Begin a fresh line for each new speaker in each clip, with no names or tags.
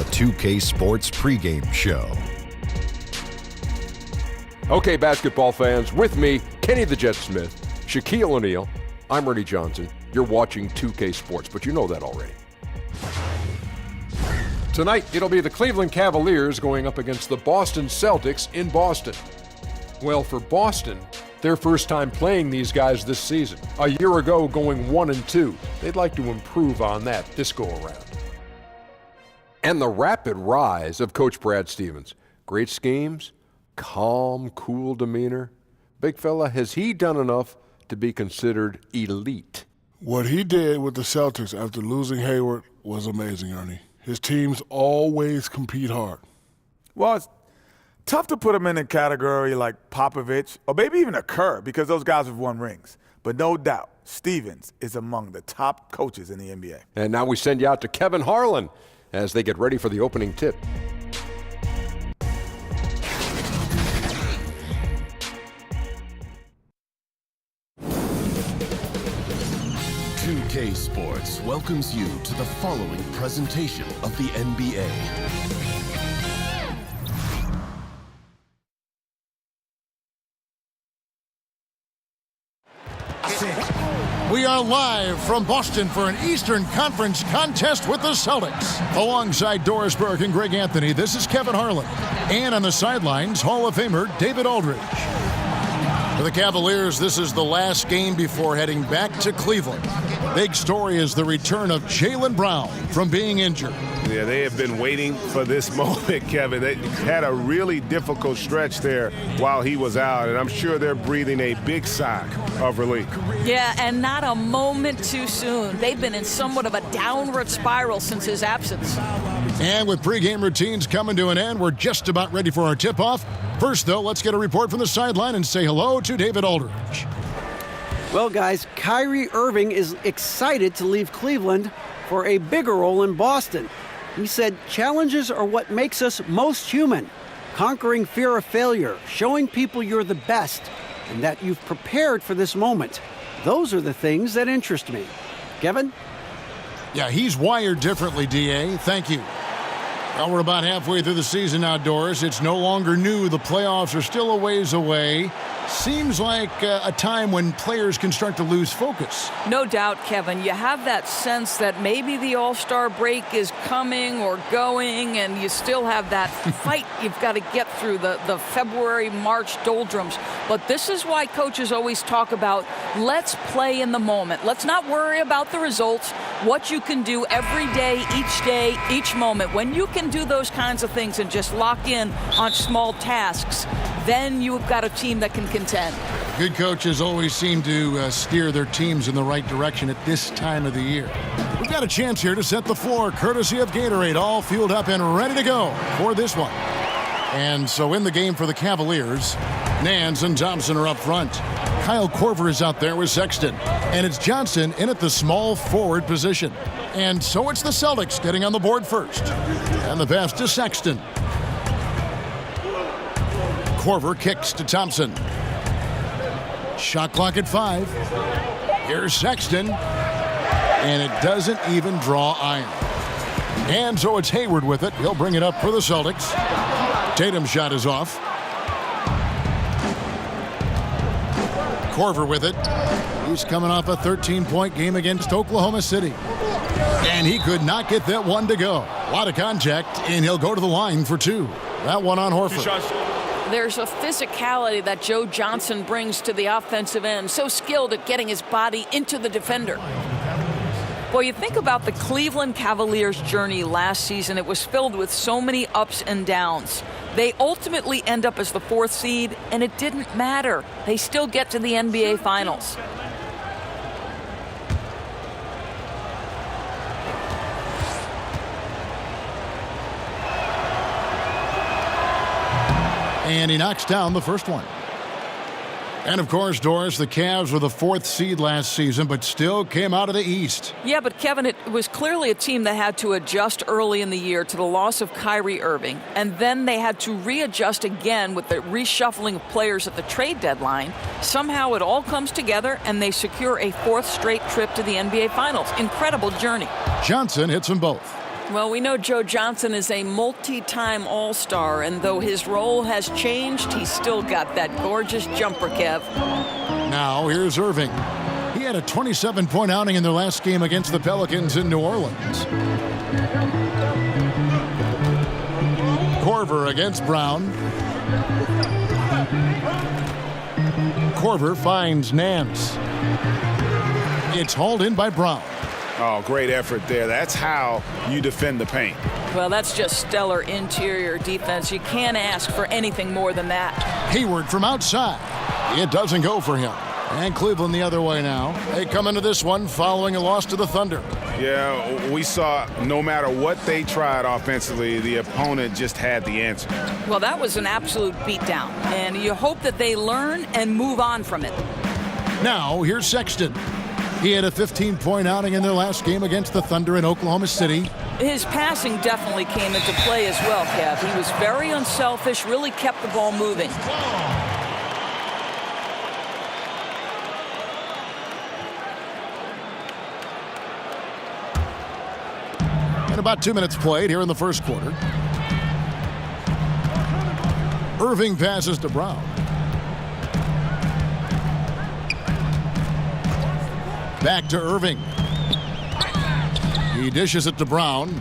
the 2K Sports pregame show.
Okay, basketball fans, with me, Kenny the Jet Smith, Shaquille O'Neal, I'm Ernie Johnson. You're watching 2K Sports, but you know that already. Tonight, it'll be the Cleveland Cavaliers going up against the Boston Celtics in Boston. Well, for Boston, their first time playing these guys this season. A year ago, going 1-2. They'd like to improve on that this go-around. And the rapid rise of Coach Brad Stevens. Great schemes, calm, cool demeanor. Big fella, has he done enough to be considered elite?
What he did with the Celtics after losing Hayward was amazing, Ernie. His teams always compete hard.
Well, it's tough to put him in a category like Popovich or maybe even a Kerr because those guys have won rings. But no doubt, Stevens is among the top coaches in the NBA.
And now we send you out to Kevin Harlan as they get ready for the opening tip.
K Sports welcomes you to the following presentation of the NBA.
We are live from Boston for an Eastern Conference contest with the Celtics. Alongside Doris Burke and Greg Anthony, this is Kevin Harlan. And on the sidelines, Hall of Famer David Aldridge. For the Cavaliers, this is the last game before heading back to Cleveland. Big story is the return of Jaylen Brown from being injured.
Yeah, they have been waiting for this moment, Kevin. They had a really difficult stretch there while he was out, and I'm sure they're breathing a big sigh of relief.
Yeah, and not a moment too soon. They've been in somewhat of a downward spiral since his absence.
And with pregame routines coming to an end, we're just about ready for our tip-off. First, though, let's get a report from the sideline and say hello to David Aldridge.
Well, guys, Kyrie Irving is excited to leave Cleveland for a bigger role in Boston. He said, challenges are what makes us most human. Conquering fear of failure, showing people you're the best, and that you've prepared for this moment. Those are the things that interest me. Kevin?
Yeah, he's wired differently, D.A. Thank you. Well, we're about halfway through the season outdoors. It's no longer new. The playoffs are still a ways away. Seems like a time when players can start to lose focus.
No doubt, Kevin. You have that sense that maybe the All-Star break is coming or going, and you still have that fight you've got to get through, the February, March doldrums. But this is why coaches always talk about, let's play in the moment. Let's not worry about the results, what you can do every day, each moment. When you can do those kinds of things and just lock in on small tasks, then you've got a team that can contend.
Good coaches always seem to steer their teams in the right direction at this time of the year. We've got a chance here to set the floor, courtesy of Gatorade, all fueled up and ready to go for this one. And so in the game for the Cavaliers, Nance and Thompson are up front. Kyle Korver is out there with Sexton. And it's Johnson in at the small forward position. And so it's the Celtics getting on the board first. And the pass to Sexton. Korver kicks to Thompson. Shot clock at 5. Here's Sexton. And it doesn't even draw iron. And so it's Hayward with it. He'll bring it up for the Celtics. Tatum's shot is off. Korver with it. He's coming off a 13-point game against Oklahoma City. And he could not get that one to go. A lot of contact, and he'll go to the line for 2. That one on Horford.
There's a physicality that Joe Johnson brings to the offensive end, so skilled at getting his body into the defender. Well, you think about the Cleveland Cavaliers' journey last season, it was filled with so many ups and downs. They ultimately end up as the 4th seed, and it didn't matter. They still get to the NBA Finals.
And he knocks down the first one. And of course, Doris, the Cavs were the 4th seed last season, but still came out of the East.
Yeah, but Kevin, it was clearly a team that had to adjust early in the year to the loss of Kyrie Irving. And then they had to readjust again with the reshuffling of players at the trade deadline. Somehow it all comes together and they secure a 4th straight trip to the NBA Finals. Incredible journey.
Johnson hits them both.
Well, we know Joe Johnson is a multi-time All-Star, and though his role has changed, he's still got that gorgeous jumper, Kev.
Now here's Irving. He had a 27-point outing in their last game against the Pelicans in New Orleans. Korver against Brown. Korver finds Nance. It's hauled in by Brown.
Oh, great effort there. That's how you defend the paint.
Well, that's just stellar interior defense. You can't ask for anything more than that.
Hayward from outside. It doesn't go for him. And Cleveland the other way now. They come into this one following a loss to the Thunder.
Yeah, we saw no matter what they tried offensively, the opponent just had the answer.
Well, that was an absolute beatdown, and you hope that they learn and move on from it.
Now, here's Sexton. He had a 15-point outing in their last game against the Thunder in Oklahoma City.
His passing definitely came into play as well, Kev. He was very unselfish, really kept the ball moving.
And about 2 minutes played here in the first quarter. Irving passes to Brown. Back to Irving. He dishes it to Brown.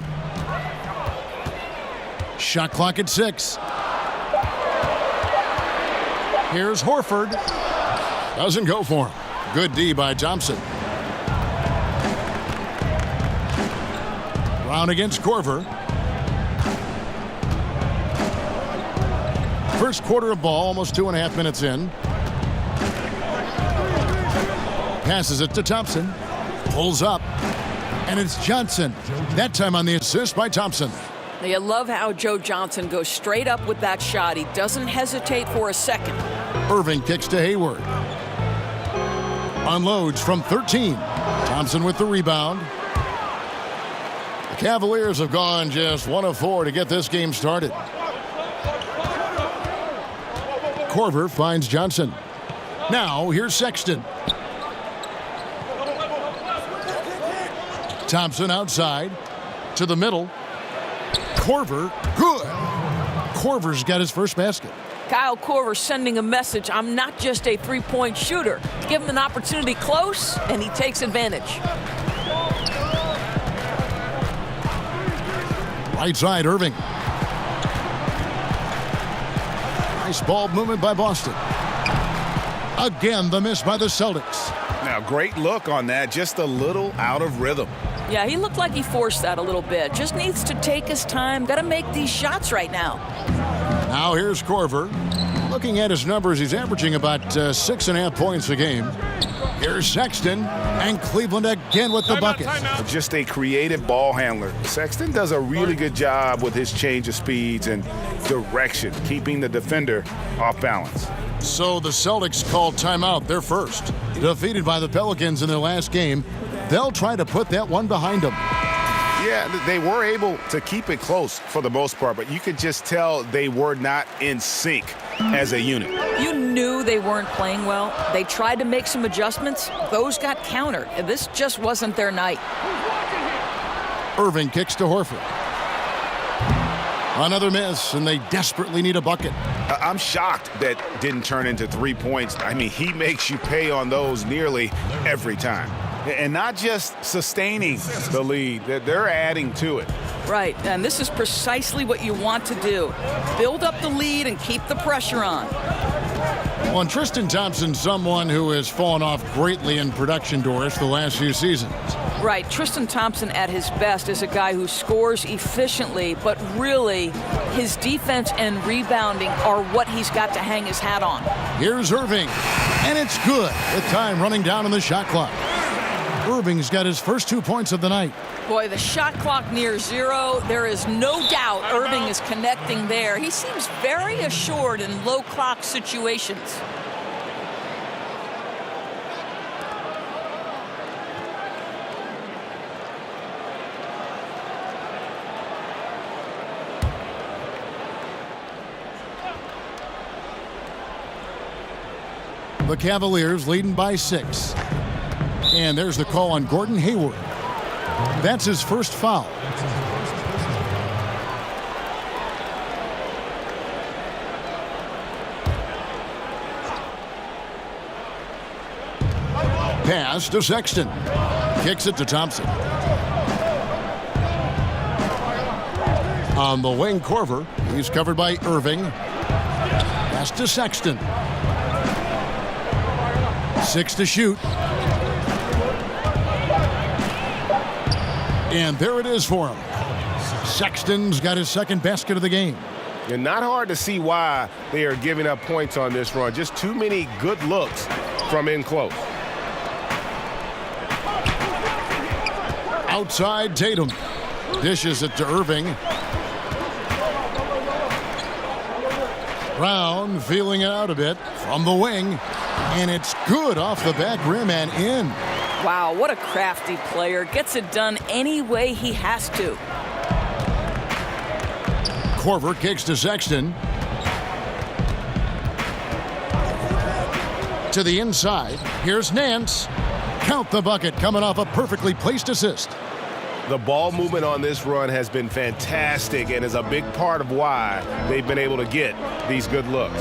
Shot clock at 6. Here's Horford. Doesn't go for him. Good D by Thompson. Brown against Korver. First quarter of ball, almost 2.5 minutes in. Passes it to Thompson. Pulls up. And it's Johnson. That time on the assist by Thompson.
You love how Joe Johnson goes straight up with that shot. He doesn't hesitate for a second.
Irving kicks to Hayward. Unloads from 13. Thompson with the rebound. The Cavaliers have gone just 1 of 4 to get this game started. Korver finds Johnson. Now here's Sexton. Thompson outside to the middle. Korver, good. Korver's got his first basket.
Kyle Korver sending a message. I'm not just a three-point shooter. Give him an opportunity close, and he takes advantage.
Right side, Irving. Nice ball movement by Boston. Again, the miss by the Celtics.
Now, great look on that, just a little out of rhythm.
Yeah, he looked like he forced that a little bit. Just needs to take his time. Got to make these shots right now.
Now here's Korver. Looking at his numbers, he's averaging about 6.5 points a game. Here's Sexton, and Cleveland again with the bucket.
Just a creative ball handler. Sexton does a really good job with his change of speeds and direction, keeping the defender off balance.
So the Celtics called timeout, their first. Defeated by the Pelicans in their last game, they'll try to put that one behind them.
Yeah, they were able to keep it close for the most part, but you could just tell they were not in sync as a unit.
You knew they weren't playing well. They tried to make some adjustments. Those got countered. This just wasn't their night.
Irving kicks to Horford. Another miss, and they desperately need a bucket.
I'm shocked that didn't turn into 3 points. I mean, he makes you pay on those nearly every time. And not just sustaining the lead, they're adding to it.
Right, and this is precisely what you want to do. Build up the lead and keep the pressure on.
Well, and Tristan Thompson, someone who has fallen off greatly in production, Doris, the last few seasons.
Right, Tristan Thompson at his best is a guy who scores efficiently, but really his defense and rebounding are what he's got to hang his hat on.
Here's Irving, and it's good with time running down on the shot clock. Irving's got his first 2 points of the night.
Boy, the shot clock near 0. There is no doubt Irving is connecting there. He seems very assured in low clock situations.
The Cavaliers leading by 6. And there's the call on Gordon Hayward. That's his first foul. pass to Sexton. Kicks it to Thompson. On the wing, Corver. He's covered by Irving. Pass to Sexton. 6 to shoot. And there it is for him. Sexton's got his second basket of the game.
And not hard to see why they are giving up points on this run. Just too many good looks from in close.
Outside, Tatum. Dishes it to Irving. Brown feeling it out a bit from the wing. And it's good off the back rim and in.
Wow, what a crafty player. Gets it done any way he has to.
Corver kicks to Sexton. To the inside. Here's Nance. Count the bucket coming off a perfectly placed assist.
The ball movement on this run has been fantastic and is a big part of why they've been able to get these good looks.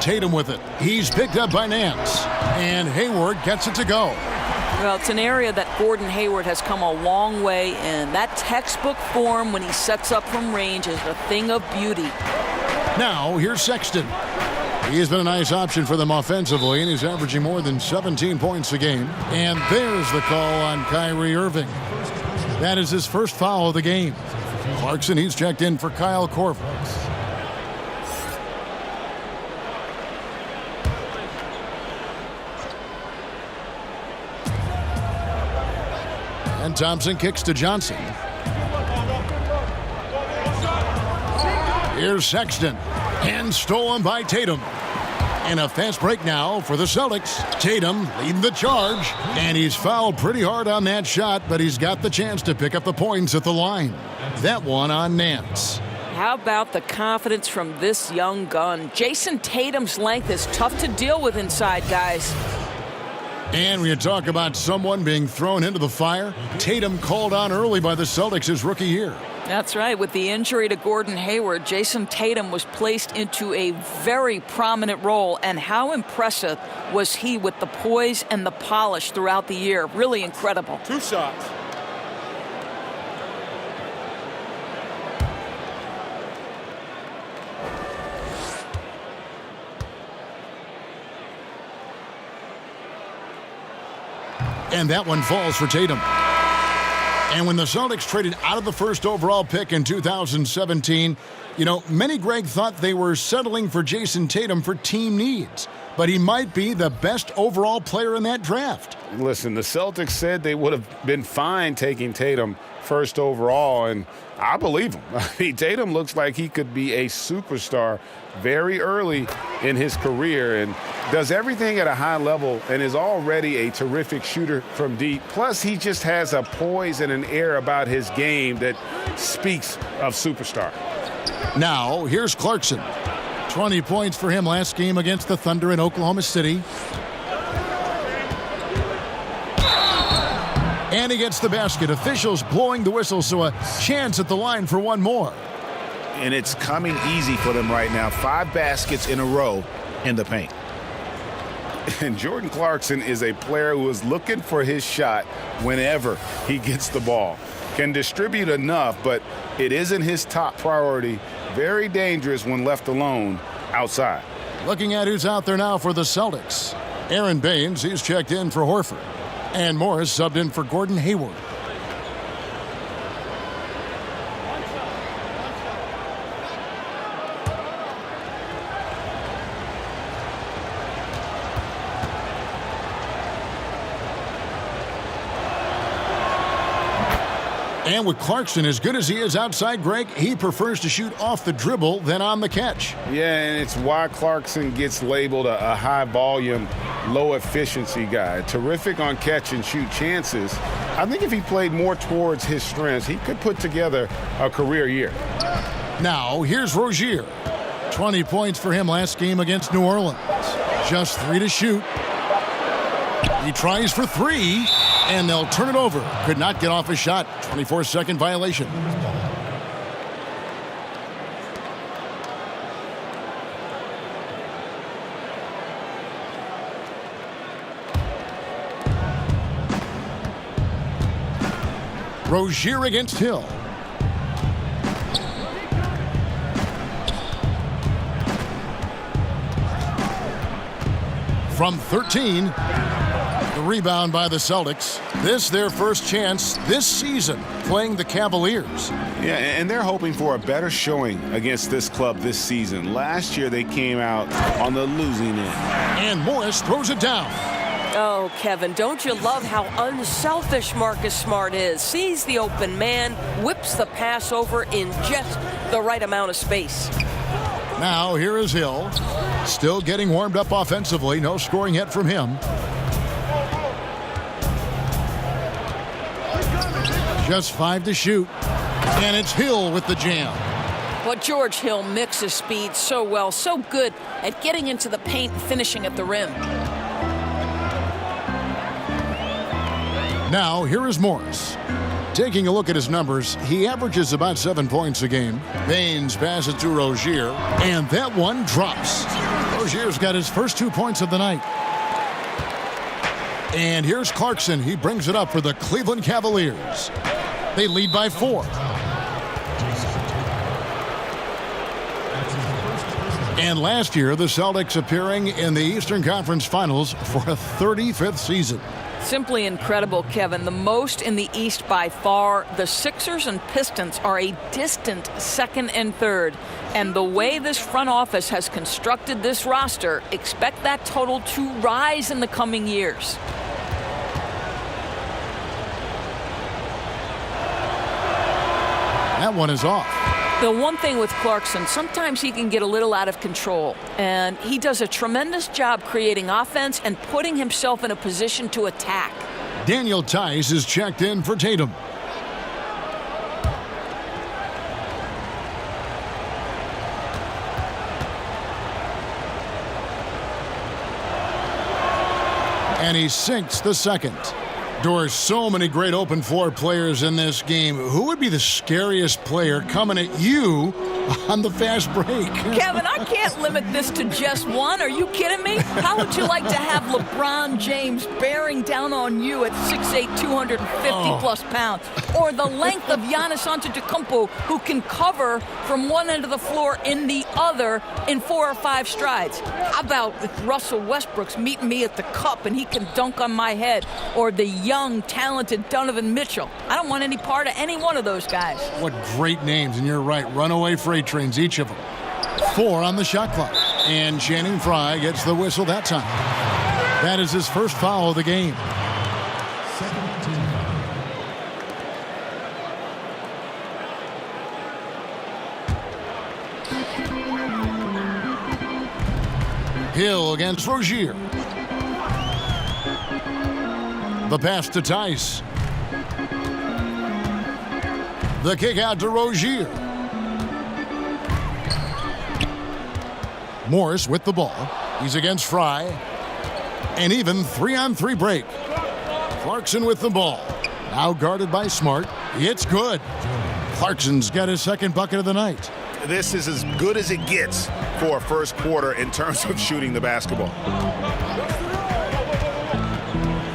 Tatum with it. He's picked up by Nance. And Hayward gets it to go.
Well, it's an area that Gordon Hayward has come a long way in. That textbook form when he sets up from range is a thing of beauty.
Now, here's Sexton. He's been a nice option for them offensively, and he's averaging more than 17 points a game. And there's the call on Kyrie Irving. That is his first foul of the game. Clarkson, he's checked in for Kyle Korver. And Thompson kicks to Johnson. Here's Sexton. And stolen by Tatum. And a fast break now for the Celtics. Tatum leading the charge. And he's fouled pretty hard on that shot, but he's got the chance to pick up the points at the line. That one on Nance.
How about the confidence from this young gun? Jason Tatum's length is tough to deal with inside, guys.
And when you talk about someone being thrown into the fire, Tatum called on early by the Celtics his rookie year.
That's right. With the injury to Gordon Hayward, Jason Tatum was placed into a very prominent role. And how impressive was he with the poise and the polish throughout the year? Really incredible.
2 shots.
And that one falls for Tatum. And when the Celtics traded out of the first overall pick in 2017, many, Greg, thought they were settling for Jason Tatum for team needs. But he might be the best overall player in that draft.
Listen, the Celtics said they would have been fine taking Tatum first overall, and I believe him. I mean, Tatum looks like he could be a superstar very early in his career and does everything at a high level and is already a terrific shooter from deep. Plus, he just has a poise and an air about his game that speaks of superstar.
Now, here's Clarkson. 20 points for him last game against the Thunder in Oklahoma City. And he gets the basket. Officials blowing the whistle, so a chance at the line for one more.
And it's coming easy for them right now. 5 baskets in a row in the paint. And Jordan Clarkson is a player who is looking for his shot whenever he gets the ball. Can distribute enough, but it isn't his top priority. Very dangerous when left alone outside.
Looking at who's out there now for the Celtics. Aaron Baines, he's checked in for Horford. And Morris subbed in for Gordon Hayward. And with Clarkson as good as he is outside, Greg, he prefers to shoot off the dribble than on the catch.
Yeah, and it's why Clarkson gets labeled a high-volume, low-efficiency guy. Terrific on catch-and-shoot chances. I think if he played more towards his strengths, he could put together a career year.
Now, here's Rozier. 20 points for him last game against New Orleans. Just 3 to shoot. He tries for 3. And they'll turn it over. Could not get off a shot. 24-second violation. Rozier against Hill. From 13, the rebound by the Celtics. This their first chance this season playing the Cavaliers.
Yeah, and they're hoping for a better showing against this club this season. Last year they came out on the losing end.
And Morris throws it down.
Oh, Kevin, don't you love how unselfish Marcus Smart is? Sees the open man, whips the pass over in just the right amount of space.
Now here is Hill. Still getting warmed up offensively. No scoring yet from him. Just 5 to shoot. And it's Hill with the jam.
But George Hill mixes speed so well, so good at getting into the paint and finishing at the rim.
Now here is Morris. Taking a look at his numbers, he averages about 7 points a game. Baines passes to Rozier, and that one drops. Rozier's got his first 2 points of the night. And here's Clarkson. He brings it up for the Cleveland Cavaliers. They lead by 4. And last year, the Celtics appearing in the Eastern Conference Finals for a 35th season.
Simply incredible, Kevin. The most in the East by far. The Sixers and Pistons are a distant second and third. And the way this front office has constructed this roster, expect that total to rise in the coming years.
That one is off.
The one thing with Clarkson, sometimes he can get a little out of control, and he does a tremendous job creating offense and putting himself in a position to attack.
Daniel Tice is checked in for Tatum. And he sinks the second. There are so many great open floor players in this game. Who would be the scariest player coming at you on the fast break?
Kevin, I can't limit this to just one. Are you kidding me? How would you like to have LeBron James bearing down on you at 6'8", 250-plus pounds? Or the length of Giannis Antetokounmpo, who can cover from one end of the floor in the other in 4 or 5 strides? How about if Russell Westbrook's meeting me at the cup and he can dunk on my head? Or the young, talented Donovan Mitchell? I don't want any part of any one of those guys.
What great names, and you're right. Runaway freight trains, each of them. 4 on the shot clock. And Channing Frye gets the whistle that time. That is his first foul of the game. Hill against Rozier. The pass to Tice. The kick out to Rozier. Morris with the ball. He's against Frye. An even 3-on-3 break. Clarkson with the ball. Now guarded by Smart. It's good. Clarkson's got his second bucket of the night.
This is as good as it gets for a first quarter in terms of shooting the basketball.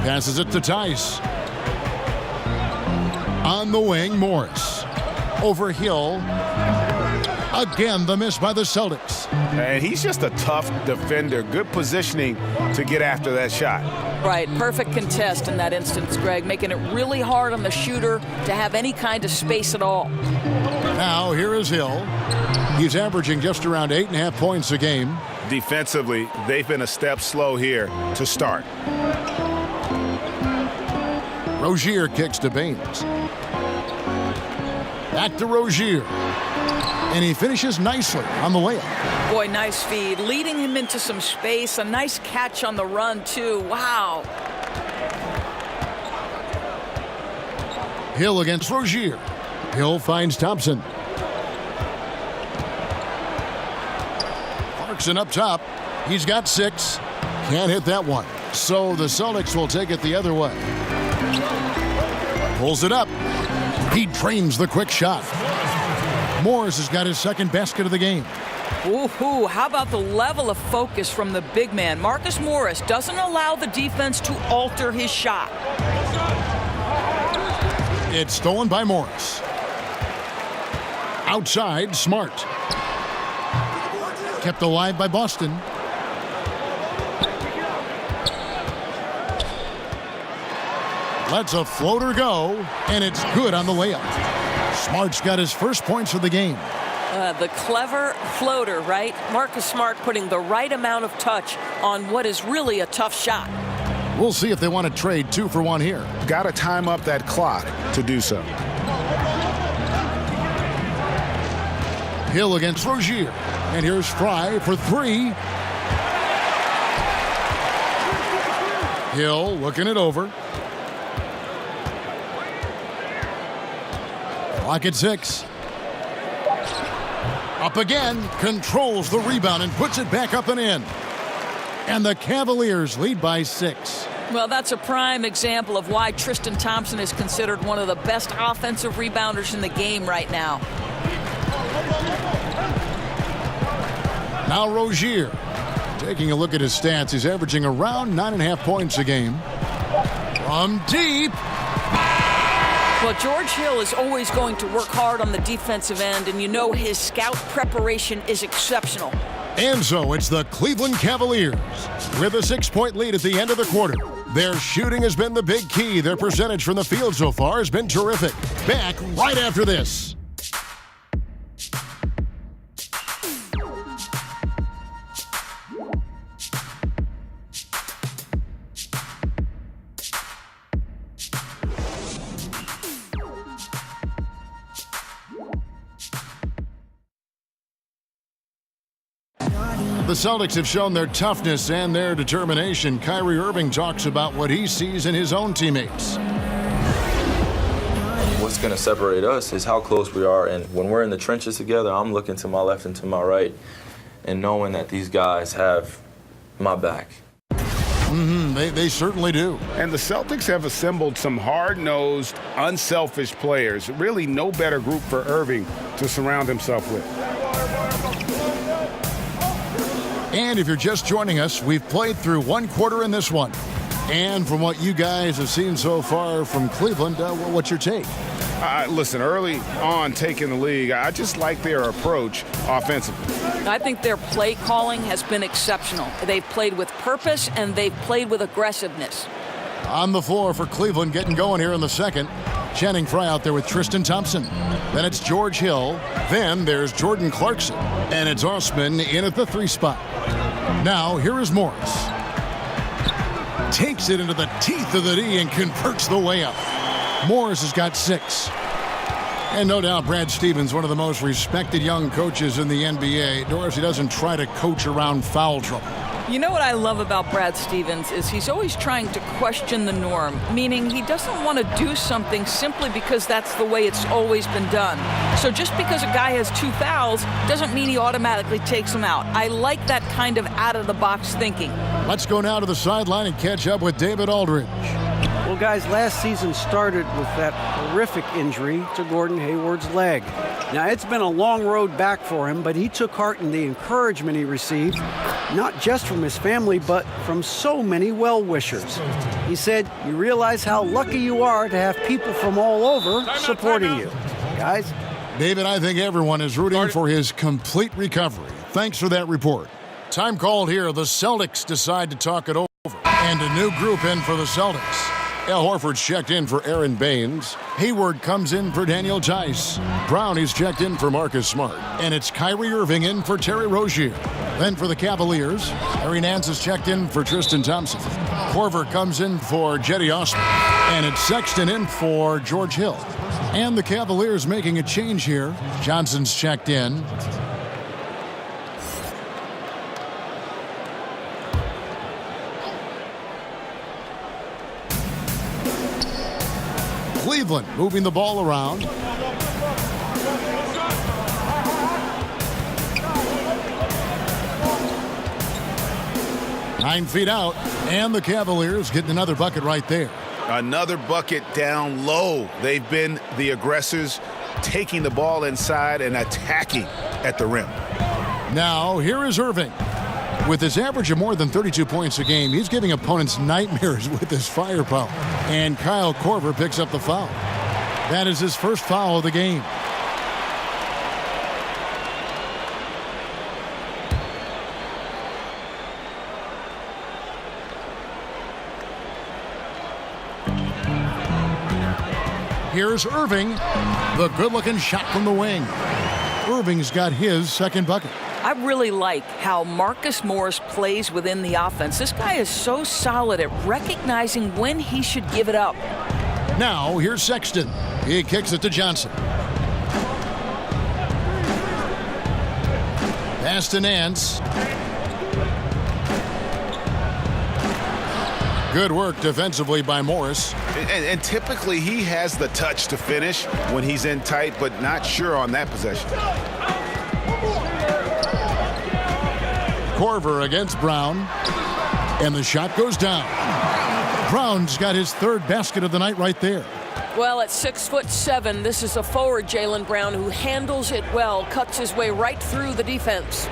Passes it to Tice. On the wing, Morris. Over Hill. Again, the miss by the Celtics.
And he's just a tough defender. Good positioning to get after that shot.
Right, perfect contest in that instance, Greg, making it really hard on the shooter to have any kind of space at all.
Now, here is Hill. He's averaging just around 8.5 points a game.
Defensively, they've been a step slow here to start.
Rozier kicks to Baines. Back to Rozier. And he finishes nicely on the layup.
Boy, nice feed, leading him into some space. A nice catch on the run, too. Wow.
Hill against Rozier. Hill finds Thompson. Clarkson up top. He's got 6. Can't hit that one. So the Celtics will take it the other way. Pulls it up. He drains the quick shot. Morris has got his second basket of the game.
Ooh, how about the level of focus from the big man? Marcus Morris doesn't allow the defense to alter his shot.
It's stolen by Morris. Outside, Smart. Kept alive by Boston. Lets a floater go, and it's good on the layup. Smart's got his first points of the game.
The clever floater, right? Marcus Smart putting the right amount of touch on what is really a tough shot.
We'll see if they want to trade 2 for 1 here.
Got to time up that clock to do so.
Hill against Rozier. And here's Fry for 3. Hill looking it over. Clock at 6. Up again, controls the rebound and puts it back up and in. And the Cavaliers lead by 6.
Well, that's a prime example of why Tristan Thompson is considered one of the best offensive rebounders in the game right now.
Now Rozier. Taking a look at his stats, he's averaging around 9.5 points a game. From deep.
Well, George Hill is always going to work hard on the defensive end, and you know his scout preparation is exceptional.
And so it's the Cleveland Cavaliers with a 6-point lead at the end of the quarter. Their shooting has been the big key. Their percentage from the field so far has been terrific. Back right after this. The Celtics have shown their toughness and their determination. Kyrie Irving talks about what he sees in his own teammates.
What's going to separate us is how close we are. And when we're in the trenches together, I'm looking to my left and to my right and knowing that these guys have my back.
They certainly do.
And the Celtics have assembled some hard-nosed, unselfish players. Really no better group for Irving to surround himself with.
And if you're just joining us, we've played through 1 quarter in this one. And from what you guys have seen so far from Cleveland, what's your take?
Listen, early on taking the league, I just like their approach offensively.
I think their play calling has been exceptional. They've played with purpose, and they've played with aggressiveness.
On the floor for Cleveland, getting going here in the second. Channing Frye out there with Tristan Thompson. Then it's George Hill. Then there's Jordan Clarkson. And it's Osman in at the 3 spot. Now, here is Morris. Takes it into the teeth of the D and converts the layup. Morris has got 6. And no doubt Brad Stevens, one of the most respected young coaches in the NBA. Doris, he doesn't try to coach around foul trouble.
You know what I love about Brad Stevens is he's always trying to question the norm, meaning he doesn't want to do something simply because that's the way it's always been done. So just because a guy has 2 fouls doesn't mean he automatically takes them out. I like that kind of out-of-the-box thinking.
Let's go now to the sideline and catch up with David Aldridge.
Well, guys, last season started with that horrific injury to Gordon Hayward's leg. Now, it's been a long road back for him, but he took heart in the encouragement he received, not just from his family, but from so many well-wishers. He said, "You realize how lucky you are to have people from all over supporting you." Guys?
David, I think everyone is rooting for his complete recovery. Thanks for that report. Time called here. The Celtics decide to talk it over. And a new group in for the Celtics. Al Horford's checked in for Aaron Baines. Hayward comes in for Daniel Tice. Brown is checked in for Marcus Smart. And it's Kyrie Irving in for Terry Rozier. Then for the Cavaliers, Harry Nance is checked in for Tristan Thompson. Korver comes in for Jetty Osman. And it's Sexton in for George Hill. And the Cavaliers making a change here. Johnson's checked in. Cleveland moving the ball around. Nine feet out, and the Cavaliers getting another bucket right there.
Another bucket down low. They've been the aggressors, taking the ball inside and attacking at the rim.
Now, here is Irving. With his average of more than 32 points a game, he's giving opponents nightmares with his firepower. And Kyle Korver picks up the foul. That is his first foul of the game. Here's Irving. The good-looking shot from the wing. Irving's got his second bucket.
I really like how Marcus Morris plays within the offense. This guy is so solid at recognizing when he should give it up.
Now, here's Sexton. He kicks it to Johnson. Pass to Nance. Good work defensively by Morris.
And typically he has the touch to finish when he's in tight, but not sure on that possession.
Korver against Brown. And the shot goes down. Brown's got his third basket of the night right there.
Well, at 6'7", this is a forward, Jaylen Brown, who handles it well, cuts his way right through the defense.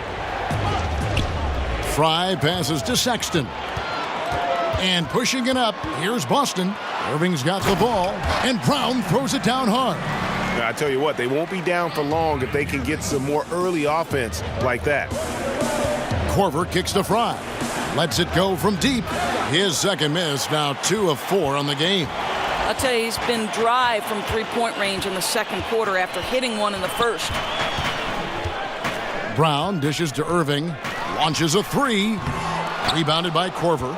Fry passes to Sexton. And pushing it up, here's Boston. Irving's got the ball, and Brown throws it down hard.
Now, I tell you what, they won't be down for long if they can get some more early offense like that.
Korver kicks to Fry. Lets it go from deep. His second miss, now 2 of 4 on the game.
I'll tell you, he's been dry from three-point range in the second quarter after hitting one in the first.
Brown dishes to Irving. Launches a three. Rebounded by Korver.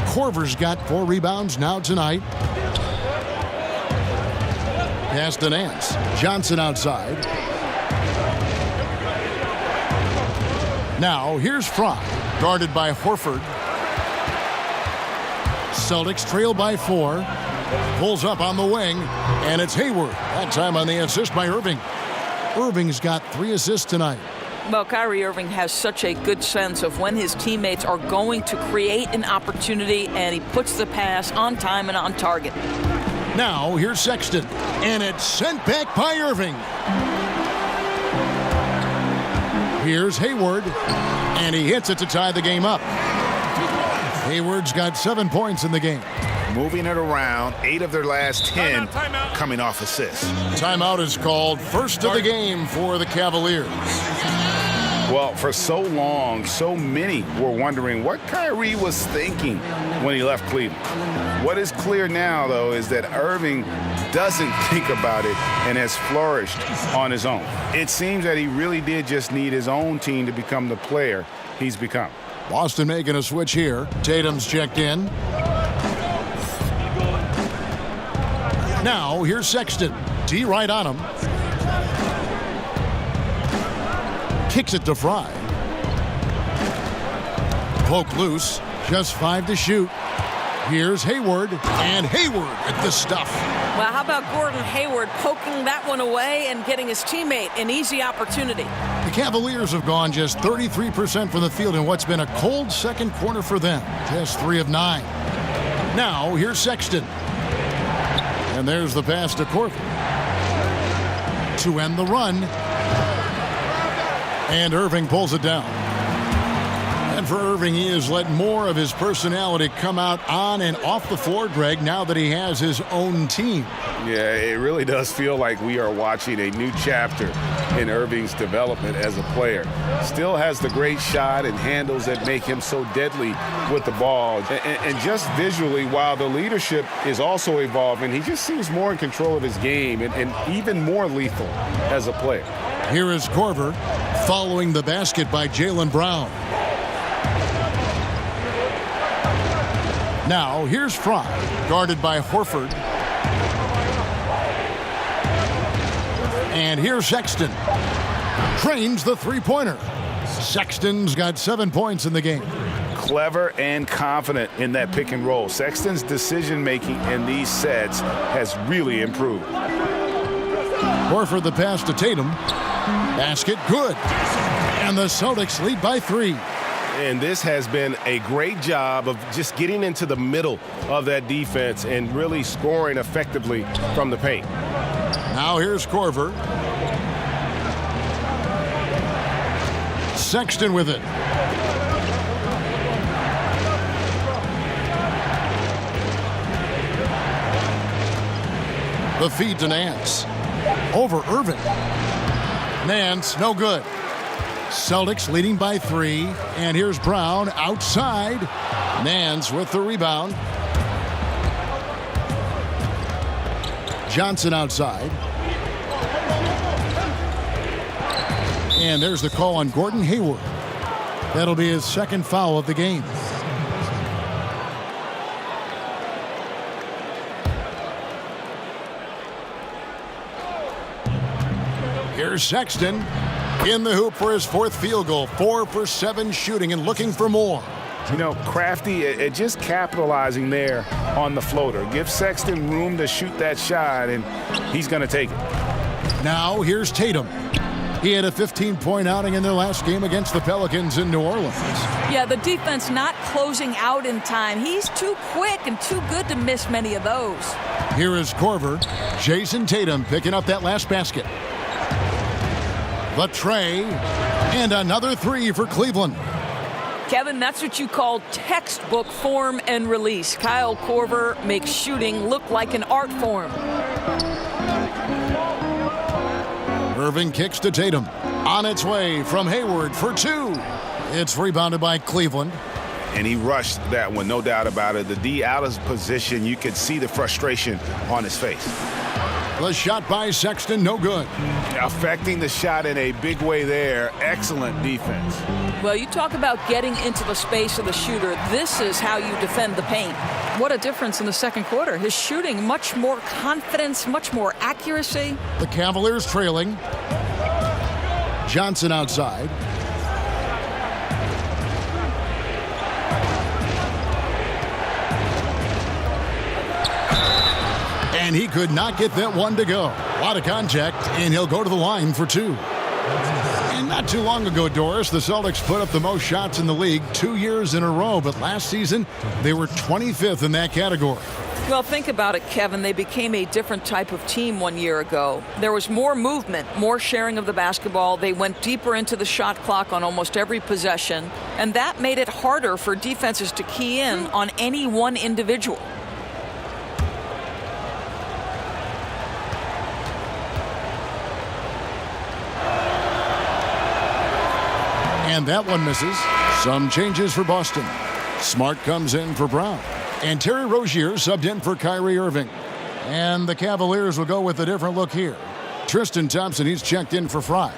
Korver's got 4 rebounds now tonight. Pass to Nance. Johnson outside. Now here's Fry. Guarded by Horford. Celtics trail by 4. Pulls up on the wing. And it's Hayward. That time on the assist by Irving. Irving's got 3 assists tonight.
Well, Kyrie Irving has such a good sense of when his teammates are going to create an opportunity, and he puts the pass on time and on target.
Now, here's Sexton, and it's sent back by Irving. Here's Hayward, and he hits it to tie the game up. Hayward's got 7 points in the game.
Moving it around, 8 of their last 10 coming off assists.
Timeout is called, first of the game for the Cavaliers.
Well, for so long, so many were wondering what Kyrie was thinking when he left Cleveland. What is clear now, though, is that Irving doesn't think about it and has flourished on his own. It seems that he really did just need his own team to become the player he's become.
Boston making a switch here. Tatum's checked in. Now, here's Sexton. D right on him. Kicks it to Fry. Poke loose. Just 5 to shoot. Here's Hayward. And Hayward at the stuff.
Well, how about Gordon Hayward poking that one away and getting his teammate an easy opportunity?
The Cavaliers have gone just 33% from the field in what's been a cold second quarter for them. Just 3 of 9. Now, here's Sexton. And there's the pass to Korver. To end the run. And Irving pulls it down. And for Irving, he has let more of his personality come out on and off the floor, Greg, now that he has his own team.
Yeah, it really does feel like we are watching a new chapter in Irving's development as a player. Still has the great shot and handles that make him so deadly with the ball. And just visually, while the leadership is also evolving, he just seems more in control of his game and even more lethal as a player.
Here is Korver following the basket by Jaylen Brown. Now, here's Fry, guarded by Horford. And here's Sexton. Trains the three-pointer. Sexton's got 7 points in the game.
Clever and confident in that pick and roll. Sexton's decision-making in these sets has really improved.
Horford the pass to Tatum. Basket good. And the Celtics lead by 3.
And this has been a great job of just getting into the middle of that defense and really scoring effectively from the paint.
Now here's Korver. Sexton with it. The feed to Nance. Over Irving. Nance, no good. Celtics leading by 3. And here's Brown outside. Nance with the rebound. Johnson outside. And there's the call on Gordon Hayward. That'll be his second foul of the game. Here's Sexton in the hoop for his 4th field goal. 4 for 7 shooting and looking for more.
You know, Crafty just capitalizing there on the floater. Give Sexton room to shoot that shot, and he's going to take it.
Now here's Tatum. He had a 15-point outing in their last game against the Pelicans in New Orleans.
Yeah, the defense not closing out in time. He's too quick and too good to miss many of those.
Here is Korver. Jason Tatum picking up that last basket. The tray, and another 3 for Cleveland.
Kevin, that's what you call textbook form and release. Kyle Korver makes shooting look like an art form.
Irving kicks to Tatum. On its way from Hayward for 2. It's rebounded by Cleveland.
And he rushed that one, no doubt about it. The D out of position, you could see the frustration on his face.
The shot by Sexton, no good.
Affecting the shot in a big way there. Excellent defense.
Well, you talk about getting into the space of the shooter. This is how you defend the paint. What a difference in the second quarter. His shooting, much more confidence, much more accuracy.
The Cavaliers trailing. Johnson outside. And he could not get that one to go. A lot of contact, and he'll go to the line for 2. And not too long ago, Doris, the Celtics put up the most shots in the league 2 years in a row, but last season they were 25th in that category.
Well, think about it, Kevin. They became a different type of team 1 year ago. There was more movement, more sharing of the basketball. They went deeper into the shot clock on almost every possession, and that made it harder for defenses to key in on any one individual.
And that one misses. Some changes for Boston. Smart comes in for Brown. And Terry Rozier subbed in for Kyrie Irving. And the Cavaliers will go with a different look here. Tristan Thompson, he's checked in for Fry.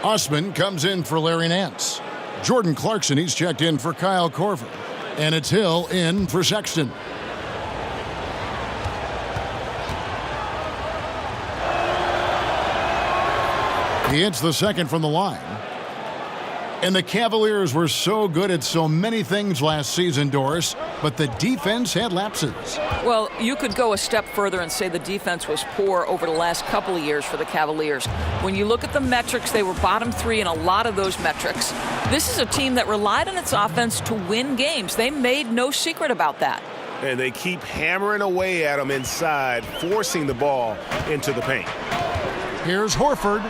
Osman comes in for Larry Nance. Jordan Clarkson, he's checked in for Kyle Korver. And it's Hill in for Sexton. He hits the second from the line. And the Cavaliers were so good at so many things last season, Doris, but the defense had lapses.
Well, you could go a step further and say the defense was poor over the last couple of years for the Cavaliers. When you look at the metrics, they were bottom 3 in a lot of those metrics. This is a team that relied on its offense to win games. They made no secret about that.
And they keep hammering away at them inside, forcing the ball into the paint.
Here's Horford.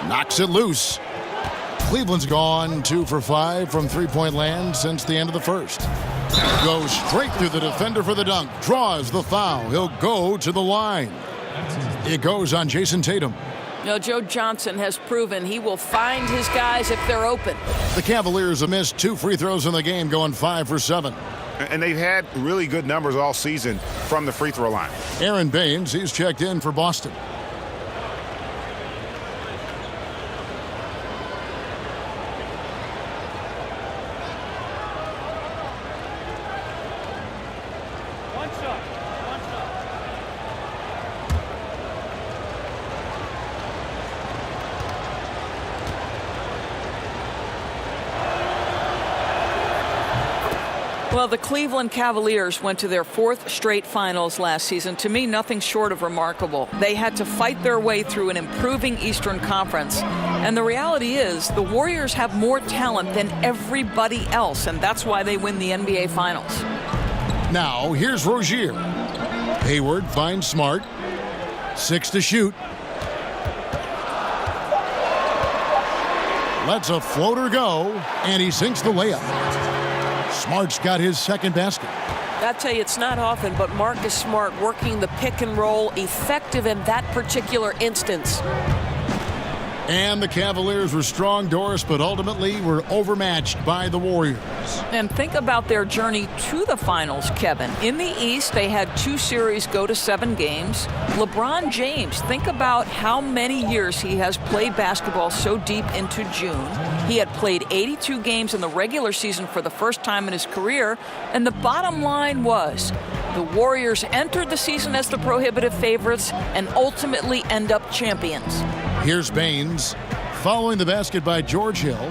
Knocks it loose. Cleveland's gone 2 for 5 from three-point land since the end of the first. Goes straight through the defender for the dunk. Draws the foul. He'll go to the line. It goes on Jason Tatum.
No, Joe Johnson has proven he will find his guys if they're open.
The Cavaliers have missed 2 free throws in the game, going 5 for 7.
And they've had really good numbers all season from the free throw line.
Aaron Baines, he's checked in for Boston.
Well, the Cleveland Cavaliers went to their 4th straight finals last season. To me, nothing short of remarkable. They had to fight their way through an improving Eastern Conference. And the reality is, the Warriors have more talent than everybody else, and that's why they win the NBA Finals.
Now, here's Rozier. Hayward finds Smart. 6 to shoot. Lets a floater go, and he sinks the layup. Smart's got his second basket.
I tell you, it's not often, but Marcus Smart working the pick and roll, effective in that particular instance.
And the Cavaliers were strong, Doris, but ultimately were overmatched by the Warriors.
And think about their journey to the finals, Kevin. In the East, they had 2 series go to 7 games. LeBron James, think about how many years he has played basketball so deep into June. He had played 82 games in the regular season for the first time in his career. And the bottom line was, the Warriors entered the season as the prohibitive favorites and ultimately end up champions.
Here's Baines following the basket by George Hill.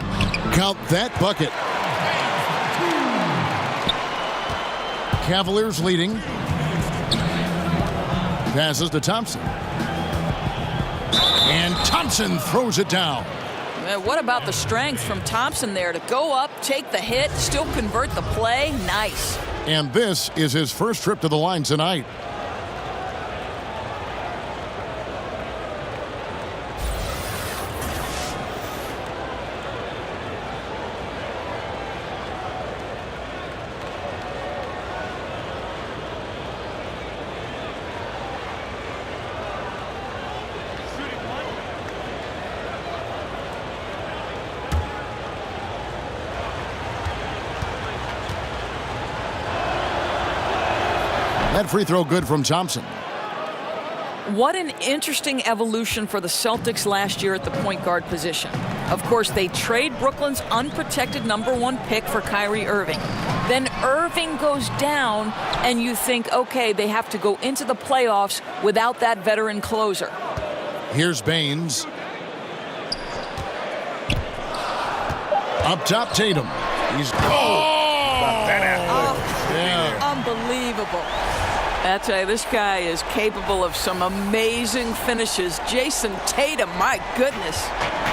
Count that bucket. Cavaliers leading. Passes to Thompson. And Thompson throws it down.
Man, what about the strength from Thompson there to go up, take the hit, still convert the play? Nice.
And this is his first trip to the line tonight. That free throw good from Thompson.
What an interesting evolution for the Celtics last year at the point guard position. Of course, they trade Brooklyn's unprotected #1 pick for Kyrie Irving. Then Irving goes down, and you think, okay, they have to go into the playoffs without that veteran closer.
Here's Baines. Up top, Tatum. He's
Unbelievable. I tell you, this guy is capable of some amazing finishes. Jason Tatum, my goodness.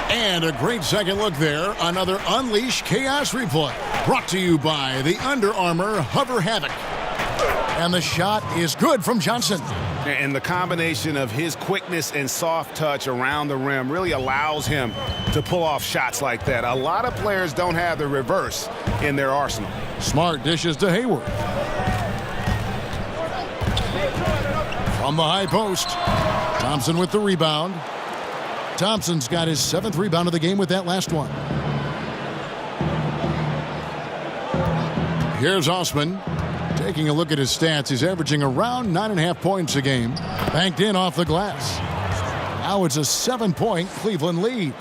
And a great second look there. Another Unleash Chaos replay. Brought to you by the Under Armour Hover Havoc. And the shot is good from Johnson.
And the combination of his quickness and soft touch around the rim really allows him to pull off shots like that. A lot of players don't have the reverse in their arsenal.
Smart dishes to Hayward. From the high post, Thompson with the rebound. Thompson's got his 7th rebound of the game with that last one. Here's Osman. Taking a look at his stats, he's averaging around 9.5 points a game. Banked in off the glass. Now it's a 7-point Cleveland lead.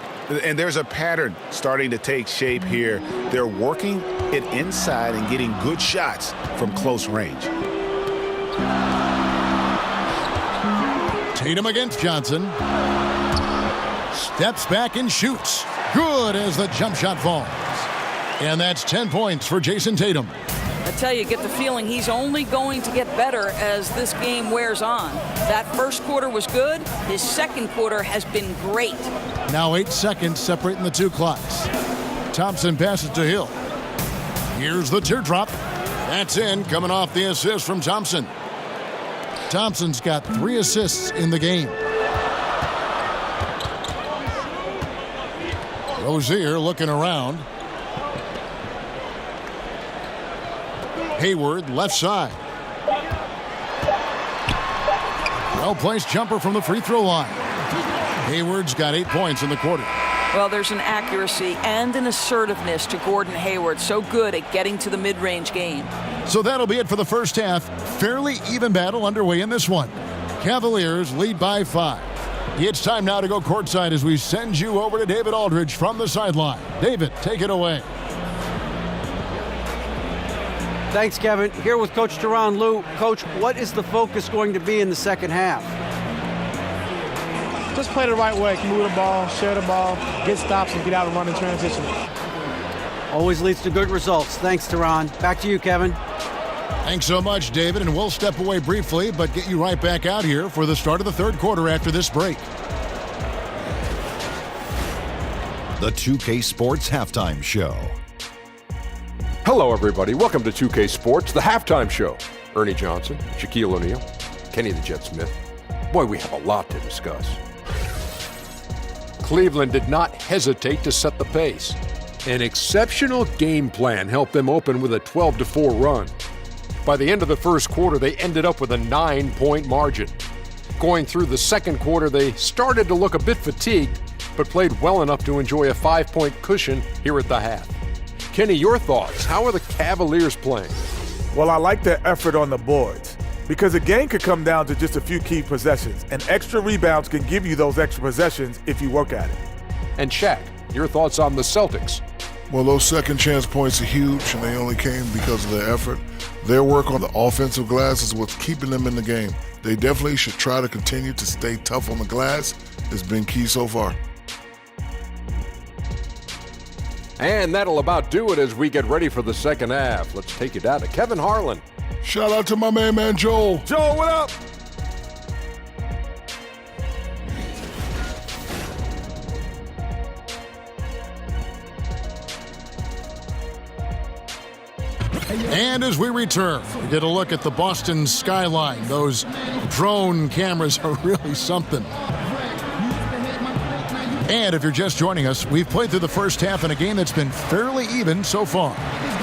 And there's a pattern starting to take shape here. They're working it inside and getting good shots from close range.
Tatum against Johnson. Steps back and shoots. Good as the jump shot falls. And that's 10 points for Jason Tatum.
I tell you, get the feeling he's only going to get better as this game wears on. That first quarter was good. His second quarter has been great.
Now 8 seconds separating the 2 clocks. Thompson passes to Hill. Here's the teardrop. That's in, coming off the assist from Thompson. Thompson's got 3 assists in the game. Rozier looking around. Hayward left side. Well-placed jumper from the free throw line. Hayward's got 8 points in the quarter.
Well, there's an accuracy and an assertiveness to Gordon Hayward. So good at getting to the mid-range game.
So that'll be it for the first half. Fairly even battle underway in this one. Cavaliers lead by 5. It's time now to go courtside as we send you over to David Aldridge from the sideline. David, take it away.
Thanks, Kevin. Here with Coach Teron Lou. Coach, what is the focus going to be in the second half?
Just play the right way. Move the ball, share the ball, get stops, and get out and run in transition.
Always leads to good results. Thanks, Teron. Back to you, Kevin.
Thanks so much, David, and we'll step away briefly, but get you right back out here for the start of the third quarter after this break.
The 2K Sports Halftime Show.
Hello, everybody. Welcome to 2K Sports, the halftime show. Ernie Johnson, Shaquille O'Neal, Kenny the Jet Smith. Boy, we have a lot to discuss. Cleveland did not hesitate to set the pace. An exceptional game plan helped them open with a 12-4 run. By the end of the first quarter, they ended up with a 9-point margin. Going through the second quarter, they started to look a bit fatigued, but played well enough to enjoy a 5-point cushion here at the half. Kenny, your thoughts? How are the Cavaliers playing?
Well, I like their effort on the boards because a game could come down to just a few key possessions, and extra rebounds can give you those extra possessions if you work at it.
And Shaq, your thoughts on the Celtics?
Well, those second chance points are huge, and they only came because of their effort. Their work on the offensive glass is what's keeping them in the game. They definitely should try to continue to stay tough on the glass. It's been key so far.
And that'll about do it as we get ready for the second half. Let's take you down to Kevin Harlan.
Shout out to my man Joel.
Joel, what up?
And as we return, we get a look at the Boston skyline. Those drone cameras are really something. And if you're just joining us, we've played through the first half in a game that's been fairly even so far.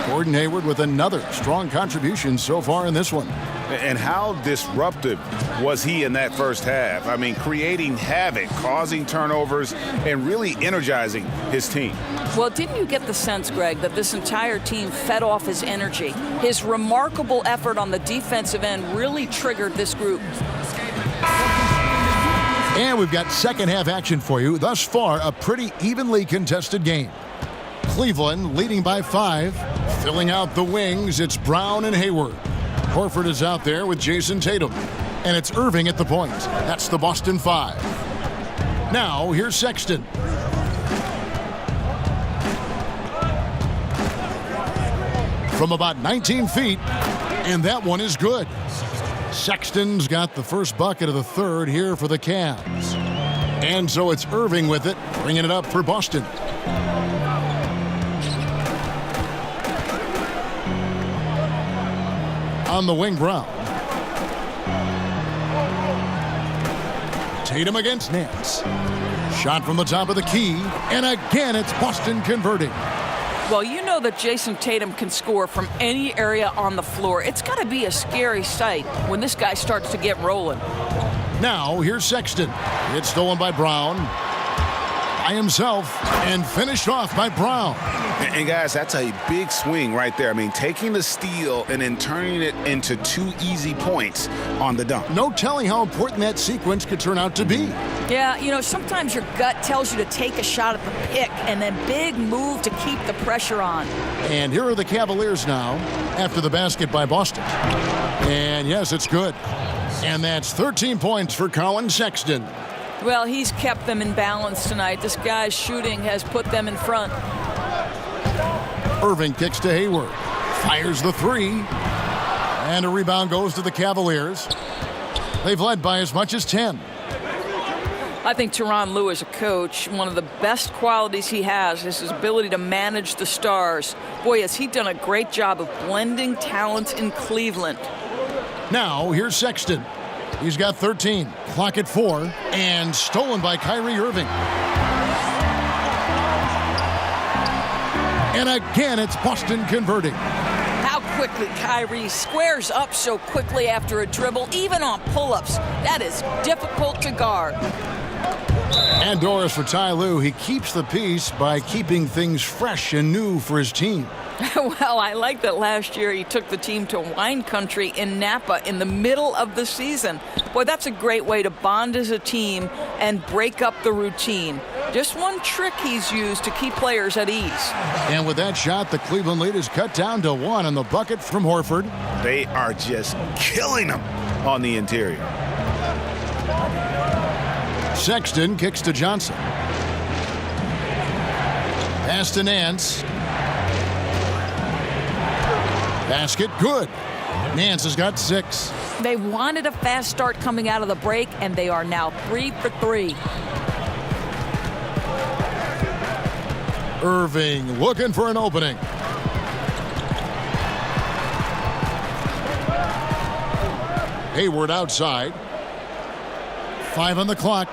Gordon Hayward with another strong contribution so far in this one.
And how disruptive was he in that first half? I mean, creating havoc, causing turnovers, and really energizing his team.
Well, didn't you get the sense, Greg, that this entire team fed off his energy? His remarkable effort on the defensive end really triggered this group.
And we've got second half action for you. Thus far, a pretty evenly contested game. Cleveland leading by 5. Filling out the wings, it's Brown and Hayward. Horford is out there with Jason Tatum. And it's Irving at the point. That's the Boston 5. Now, here's Sexton. From about 19 feet, and that one is good. Sexton's got the first bucket of the third here for the Cavs. And so it's Irving with it, bringing it up for Boston. On the wing, Brown. Tatum against Nance. Shot from the top of the key, and again it's Boston converting.
Well, you know that Jason Tatum can score from any area on the floor. It's got to be a scary sight when this guy starts to get rolling.
Now, here's Sexton. It's stolen by Brown. By himself and finished off by Brown.
And guys, that's a big swing right there. I mean, taking the steal and then turning it into 2 easy points on the dunk.
No telling how important that sequence could turn out to be.
Yeah, you know, sometimes your gut tells you to take a shot at the pick and then big move to keep the pressure on.
And here are the Cavaliers now after the basket by Boston. And yes, it's good. And that's 13 points for Colin Sexton.
Well, he's kept them in balance tonight. This guy's shooting has put them in front.
Irving kicks to Hayward. Fires the 3. And a rebound goes to the Cavaliers. They've led by as much as 10.
I think Tyronn Lue as a coach, one of the best qualities he has is his ability to manage the stars. Boy, has he done a great job of blending talent in Cleveland.
Now, here's Sexton. He's got 13. Clock at 4. And stolen by Kyrie Irving. And again, it's Boston converting.
How quickly Kyrie squares up so quickly after a dribble, even on pull-ups. That is difficult to guard.
And Doris for Ty Lue. He keeps the peace by keeping things fresh and new for his team.
Well, I like that last year he took the team to wine country in Napa in the middle of the season. Boy, that's a great way to bond as a team and break up the routine. Just one trick he's used to keep players at ease.
And with that shot, the Cleveland lead is cut down to 1 on the bucket from Horford.
They are just killing them on the interior.
Sexton kicks to Johnson. Pass to Nance. Basket good. Nance has got 6.
They wanted a fast start coming out of the break, and they are now 3 for 3.
Irving looking for an opening. Hayward outside. 5 on the clock.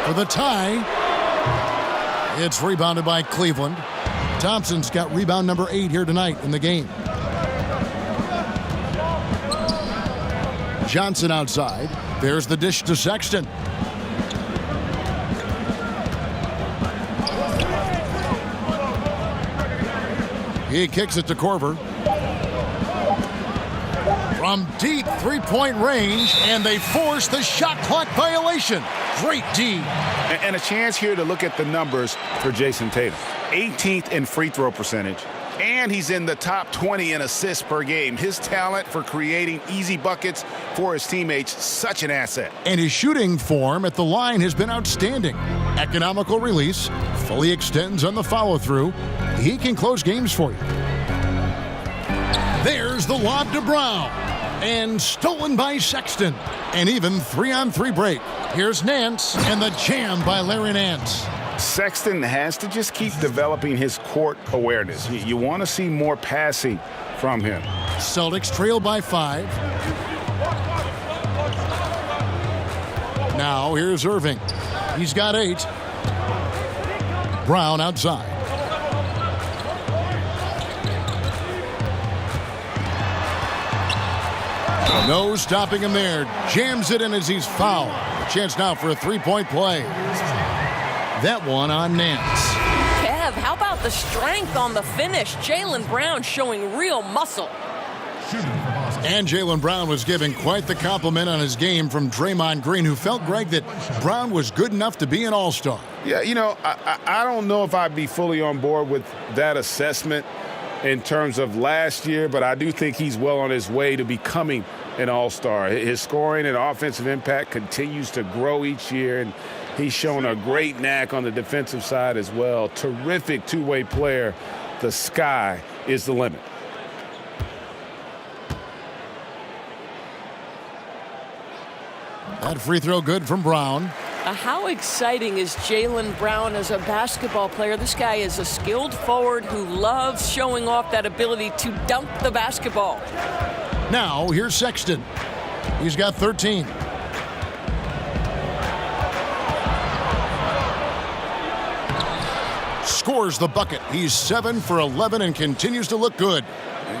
For the tie. It's rebounded by Cleveland. Thompson's got rebound number 8 here tonight in the game. Johnson outside. There's the dish to Sexton. He kicks it to Korver. From deep three-point range, and they force the shot clock violation. Great D.
And a chance here to look at the numbers for Jason Tatum. 18th in free throw percentage, and he's in the top 20 in assists per game. His talent for creating easy buckets for his teammates, such an asset.
And his shooting form at the line has been outstanding. Economical release, fully extends on the follow-through. He can close games for you. There's the lob to Brown. And stolen by Sexton. An even 3-on-3 break. Here's Nance, and the jam by Larry Nance.
Sexton has to just keep developing his court awareness. You want to see more passing from him.
Celtics trail by 5. Now here's Irving. He's got 8. Brown outside. No stopping him there. Jams it in as he's fouled. A chance now for a three-point play. That one on Nance.
Kev, how about the strength on the finish? Jaylen Brown showing real muscle.
And Jaylen Brown was giving quite the compliment on his game from Draymond Green, who felt, Greg, that Brown was good enough to be an all-star.
Yeah, you know, I don't know if I'd be fully on board with that assessment in terms of last year, but I do think he's well on his way to becoming an all-star. His scoring and offensive impact continues to grow each year, and he's shown a great knack on the defensive side as well. Terrific two-way player. The sky is the limit.
That free throw good from Brown.
How exciting is Jaylen Brown as a basketball player? This guy is a skilled forward who loves showing off that ability to dunk the basketball.
Now, here's Sexton. He's got 13. Scores the bucket. He's 7 for 11 and continues to look good.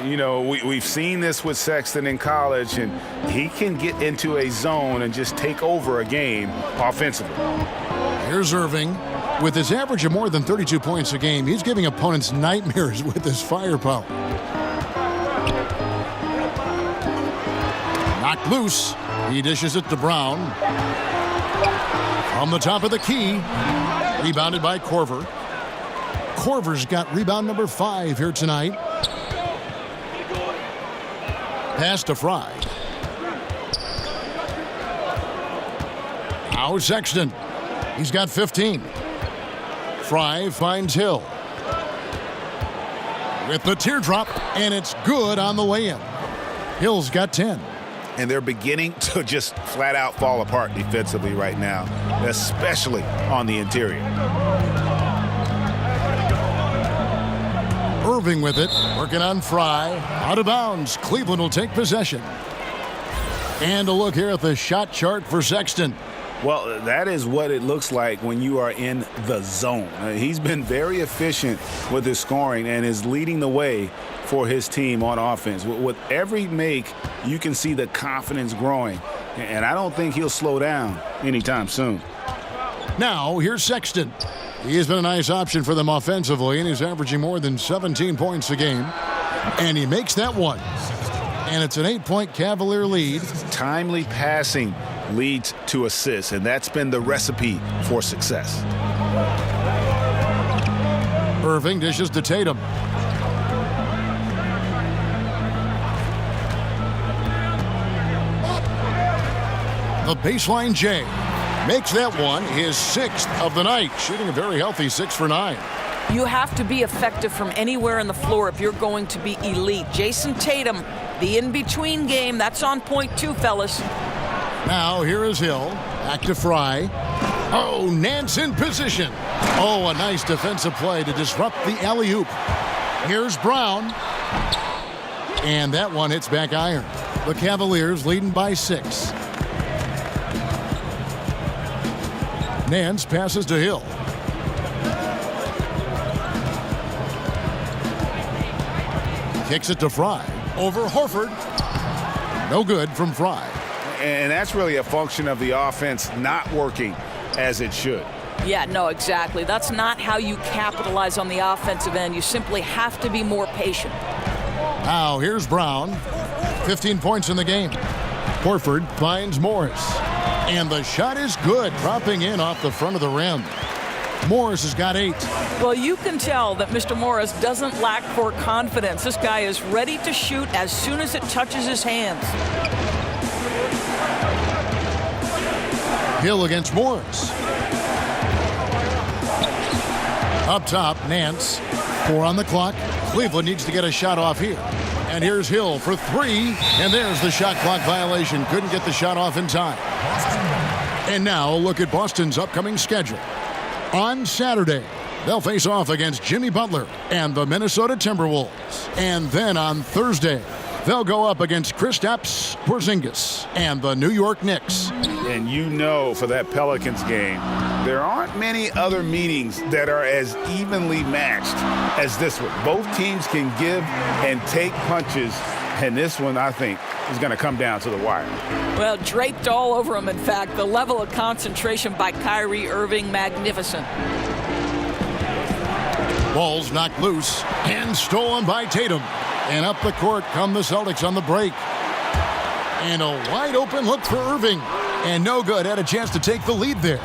You know, we've seen this with Sexton in college, and he can get into a zone and just take over a game offensively.
Here's Irving. With his average of more than 32 points a game, he's giving opponents nightmares with his firepower. Knocked loose. He dishes it to Brown. From the top of the key. Rebounded by Korver. Korver's got rebound number 5 here tonight. Pass to Fry. Now Sexton. He's got 15. Fry finds Hill. With the teardrop, and it's good on the way in. Hill's got 10.
And they're beginning to just flat out fall apart defensively right now, especially on the interior.
Irving with it, working on Fry. Out of bounds. Cleveland will take possession. And a look here at the shot chart for Sexton.
Well, that is what it looks like when you are in the zone. He's been very efficient with his scoring and is leading the way for his team on offense. With every make, you can see the confidence growing. And I don't think he'll slow down anytime soon.
Now, here's Sexton. He has been a nice option for them offensively, and he's averaging more than 17 points a game. And he makes that one. And it's an 8-point Cavalier lead.
Timely passing leads to assists, and that's been the recipe for success.
Irving dishes to Tatum. The baseline J. Makes that one his 6th of the night, shooting a very healthy 6 for 9.
You have to be effective from anywhere on the floor if you're going to be elite. Jason Tatum, the in-between game, that's on point too, fellas.
Now here is Hill. Back to Fry. Oh, Nance in position. Oh, a nice defensive play to disrupt the alley-oop. Here's Brown. And that one hits back iron. The Cavaliers leading by 6. Nance passes to Hill. Kicks it to Fry. Over Horford. No good from Fry.
And that's really a function of the offense not working as it should.
Yeah, no, exactly. That's not how you capitalize on the offensive end. You simply have to be more patient.
Now here's Brown. 15 points in the game. Horford finds Morris. And the shot is good, dropping in off the front of the rim. Morris has got 8.
Well, you can tell that Mr. Morris doesn't lack for confidence. This guy is ready to shoot as soon as it touches his hands.
Hill against Morris. Up top, Nance. 4 on the clock. Cleveland needs to get a shot off here. And here's Hill for 3. And there's the shot clock violation. Couldn't get the shot off in time. And now a look at Boston's upcoming schedule. On Saturday, they'll face off against Jimmy Butler and the Minnesota Timberwolves. And then on Thursday, they'll go up against Kristaps Porzingis and the New York Knicks.
And you know, for that Pelicans game, there aren't many other meetings that are as evenly matched as this one. Both teams can give and take punches, and this one, I think, is going to come down to the wire.
Well, draped all over him, in fact. The level of concentration by Kyrie Irving, magnificent.
Ball's knocked loose and stolen by Tatum. And up the court come the Celtics on the break. And a wide open look for Irving. And no good. Had a chance to take the lead there.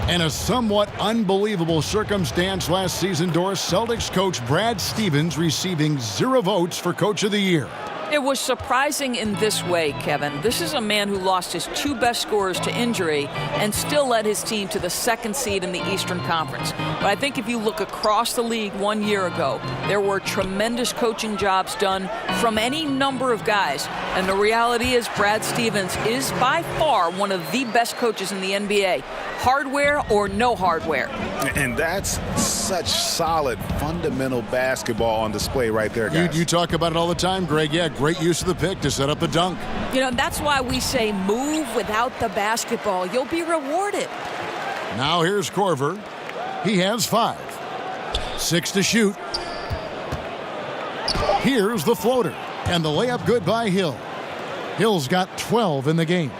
And a somewhat unbelievable circumstance last season, Doris. Celtics coach Brad Stevens receiving 0 votes for Coach of the Year.
It was surprising in this way, Kevin. This is a man who lost his 2 best scorers to injury and still led his team to the 2nd seed in the Eastern Conference. But I think if you look across the league 1 year ago, there were tremendous coaching jobs done from any number of guys. And the reality is Brad Stevens is by far one of the best coaches in the NBA. Hardware or no hardware.
And that's such solid, fundamental basketball on display right there, guys.
You talk about it all the time, Greg. Yeah, great use of the pick to set up the dunk.
You know, that's why we say move without the basketball. You'll be rewarded.
Now here's Korver. He has 5. 6 to shoot. Here's the floater. And the layup good by Hill. Hill's got 12 in the game.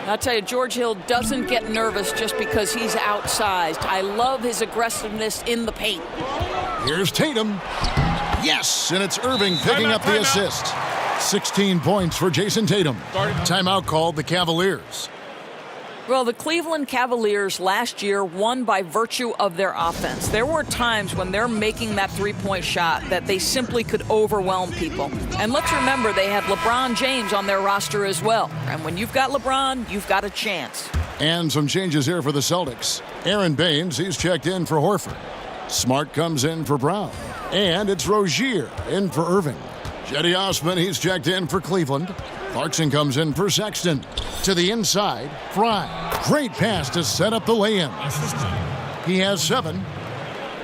I'll tell you, George Hill doesn't get nervous just because he's outsized. I love his aggressiveness in the paint.
Here's Tatum. Yes, and it's Irving picking up the assist. 16 points for Jason Tatum. Timeout called the Cavaliers.
Well, the Cleveland Cavaliers last year won by virtue of their offense. There were times when they're making that 3-point shot that they simply could overwhelm people. And let's remember, they had LeBron James on their roster as well. And when you've got LeBron, you've got a chance.
And some changes here for the Celtics. Aaron Baines, he's checked in for Horford. Smart comes in for Brown. And it's Rozier in for Irving. Cedi Osman, he's checked in for Cleveland. Clarkson comes in for Sexton. To the inside, Fry. Great pass to set up the lay-in. He has 7.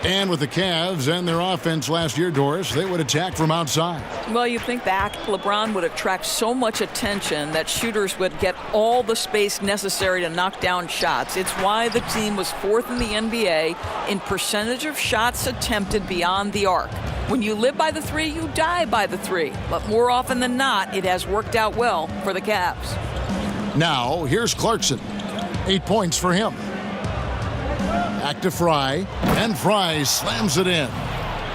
And with the Cavs and their offense last year, Doris, they would attack from outside.
Well, you think back, LeBron would attract so much attention that shooters would get all the space necessary to knock down shots. It's why the team was 4th in the NBA in percentage of shots attempted beyond the arc. When you live by the 3, you die by the 3. But more often than not, it has worked out well for the Cavs.
Now, here's Clarkson. 8 points for him. Back to Fry, and Fry slams it in.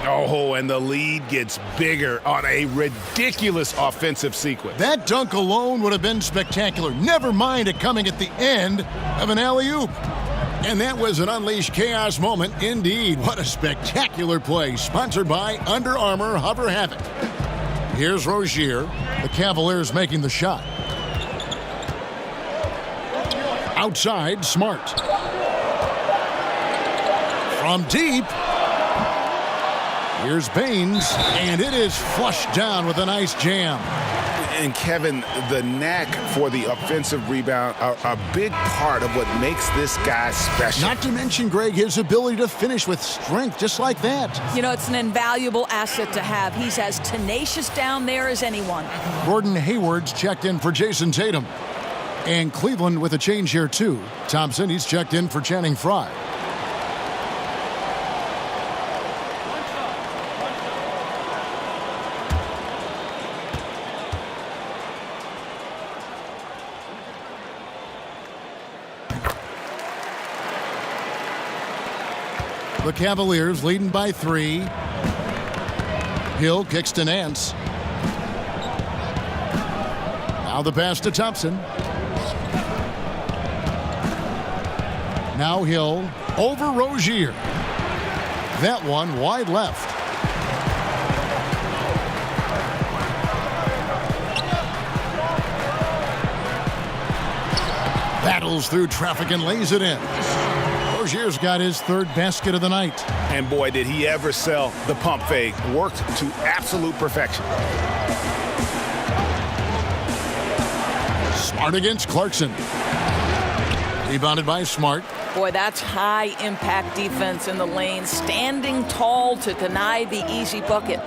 Oh, and the lead gets bigger on a ridiculous offensive sequence.
That dunk alone would have been spectacular. Never mind it coming at the end of an alley-oop. And that was an unleashed chaos moment indeed. What a spectacular play, sponsored by Under Armour Hover Havoc. Here's Rozier, the Cavaliers making the shot. Outside, Smart. From deep, here's Baines, and it is flushed down with a nice jam.
And Kevin, the knack for the offensive rebound are a big part of what makes this guy special.
Not to mention, Greg, his ability to finish with strength just like that.
You know, it's an invaluable asset to have. He's as tenacious down there as anyone.
Gordon Hayward's checked in for Jason Tatum. And Cleveland with a change here, too. Thompson, he's checked in for Channing Frye. The Cavaliers leading by 3. Hill kicks to Nance. Now the pass to Thompson. Now Hill over Rozier. That one wide left. Battles through traffic and lays it in. Rozier's got his 3rd basket of the night.
And boy, did he ever sell the pump fake. Worked to absolute perfection.
Smart against Clarkson. Rebounded by Smart.
Boy, that's high-impact defense in the lane, standing tall to deny the easy bucket.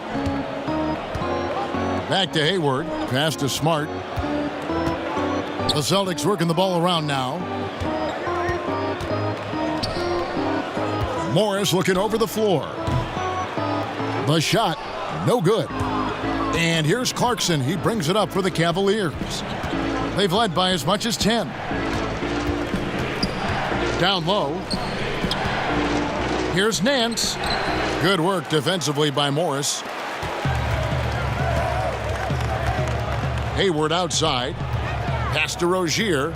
Back to Hayward. Pass to Smart. The Celtics working the ball around now. Morris looking over the floor. The shot, no good. And here's Clarkson. He brings it up for the Cavaliers. They've led by as much as 10. Down low. Here's Nance. Good work defensively by Morris. Hayward outside. Pass to Rozier.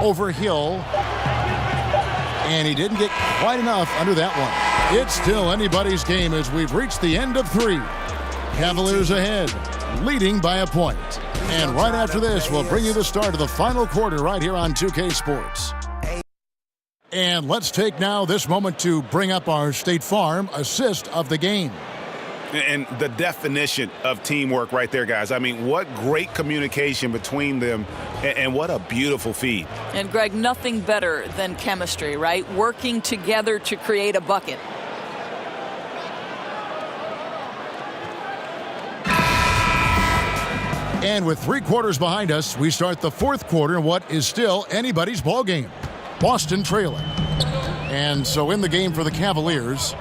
Over Hill. And he didn't get quite enough under that one. It's still anybody's game as we've reached the end of 3. Cavaliers ahead, leading by a point. And right after this, we'll bring you the start of the final quarter right here on 2K Sports. And let's take now this moment to bring up our State Farm assist of the game.
And the definition of teamwork right there, guys. I mean, what great communication between them, and what a beautiful feed.
And, Greg, nothing better than chemistry, right? Working together to create a bucket.
And with 3 quarters behind us, we start the 4th quarter in what is still anybody's ball game. Boston trailing. And so in the game for the Cavaliers,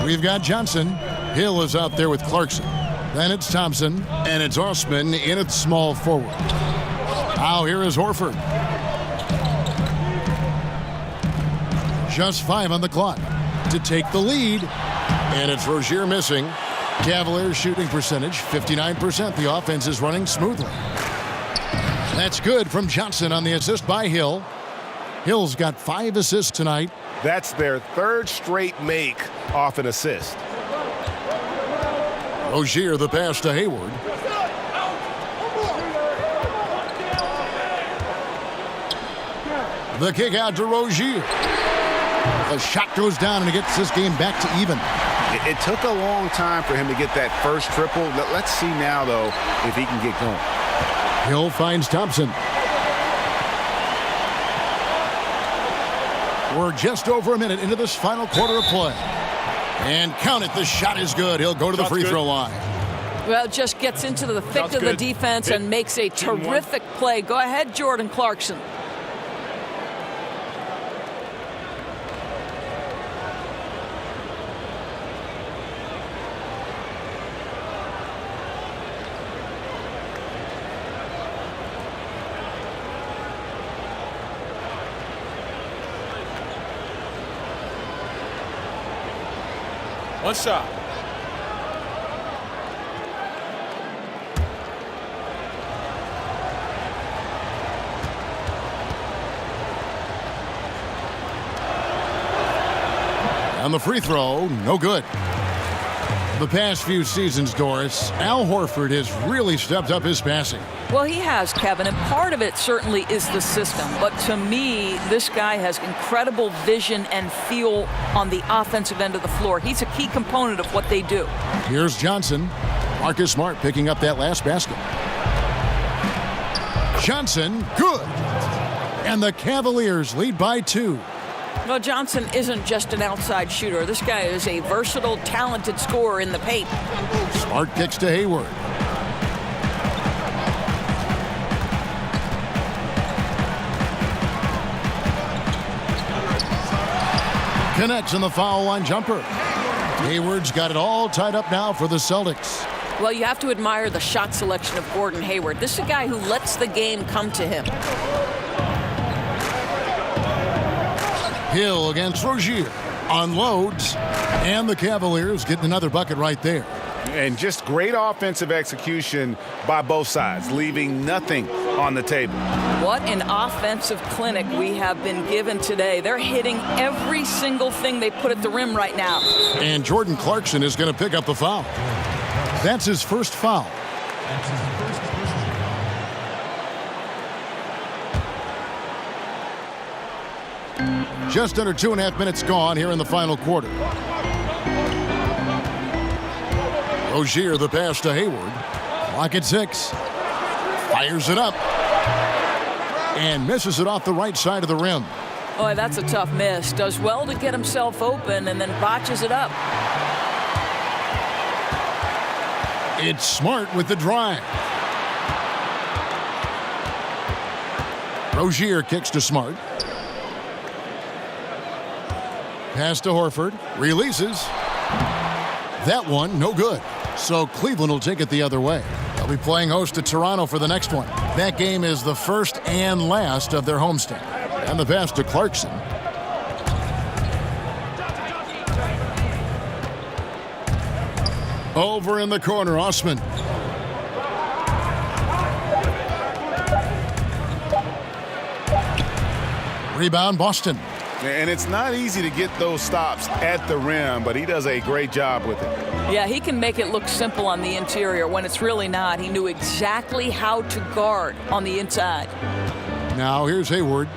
we've got Johnson. Hill is out there with Clarkson. Then it's Thompson, and it's Osman in at small forward. Now here is Horford. Just 5 on the clock to take the lead. And it's Rozier missing. Cavaliers shooting percentage, 59%. The offense is running smoothly. That's good from Johnson on the assist by Hill. Hill's got 5 assists tonight.
That's their 3rd straight make off an assist.
Rozier the pass to Hayward. The kick out to Rozier. The shot goes down and it gets this game back to even.
It took a long time for him to get that first triple. Let's see now, though, if he can get going.
Hill finds Thompson. We're just over a minute into this final quarter of play. And count it, the shot is good. He'll go to the free throw line.
Well, just gets into the thick of the defense and makes a terrific play. Go ahead, Jordan Clarkson.
One shot.
On the free throw, no good. The past few seasons, Doris, Al Horford has really stepped up his passing.
Well, he has, Kevin, and part of it certainly is the system. But to me, this guy has incredible vision and feel on the offensive end of the floor. He's a key component of what they do.
Here's Johnson. Marcus Smart picking up that last basket. Johnson, good. And the Cavaliers lead by 2.
No, Johnson isn't just an outside shooter. This guy is a versatile, talented scorer in the paint.
Smart kicks to Hayward. Connects on the foul line jumper. Hayward's got it all tied up now for the Celtics.
Well, you have to admire the shot selection of Gordon Hayward. This is a guy who lets the game come to him.
Hill against Rozier. Unloads. And the Cavaliers getting another bucket right there.
And just great offensive execution by both sides, leaving nothing on the table.
What an offensive clinic we have been given today. They're hitting every single thing they put at the rim right now.
And Jordan Clarkson is going to pick up the foul. That's his first foul. Just under 2.5 minutes gone here in the final quarter. Rozier, the pass to Hayward. Clock at 6. Fires it up. And misses it off the right side of the rim.
Boy, that's a tough miss. Does well to get himself open and then botches it up.
It's Smart with the drive. Rozier kicks to Smart. Pass to Horford. Releases. That one, no good. So Cleveland will take it the other way. They'll be playing host to Toronto for the next one. That game is the first and last of their homestand. And the pass to Clarkson. Over in the corner, Osman. Rebound, Boston.
And it's not easy to get those stops at the rim, but he does a great job with it.
Yeah, he can make it look simple on the interior when it's really not. He knew exactly how to guard on the inside.
Now here's Hayward.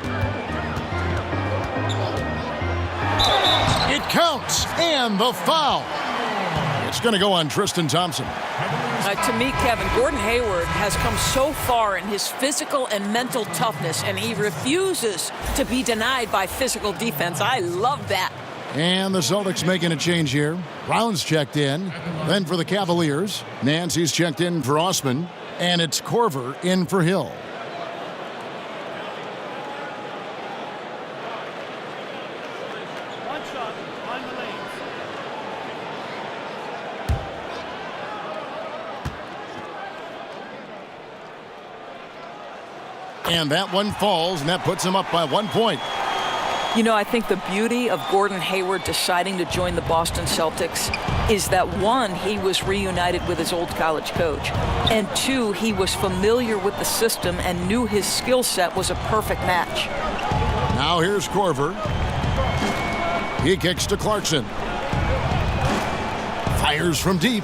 It counts, and the foul. It's going to go on Tristan Thompson.
To me, Kevin, Gordon Hayward has come so far in his physical and mental toughness, and he refuses to be denied by physical defense. I love that.
And the Celtics making a change here. Brown's checked in. Then for the Cavaliers, Nancy's checked in for Osman, and it's Corver in for Hill. And that one falls, and that puts him up by 1 point.
You know, I think the beauty of Gordon Hayward deciding to join the Boston Celtics is that, one, he was reunited with his old college coach, and two, he was familiar with the system and knew his skill set was a perfect match.
Now here's Corver. He kicks to Clarkson. Fires from deep.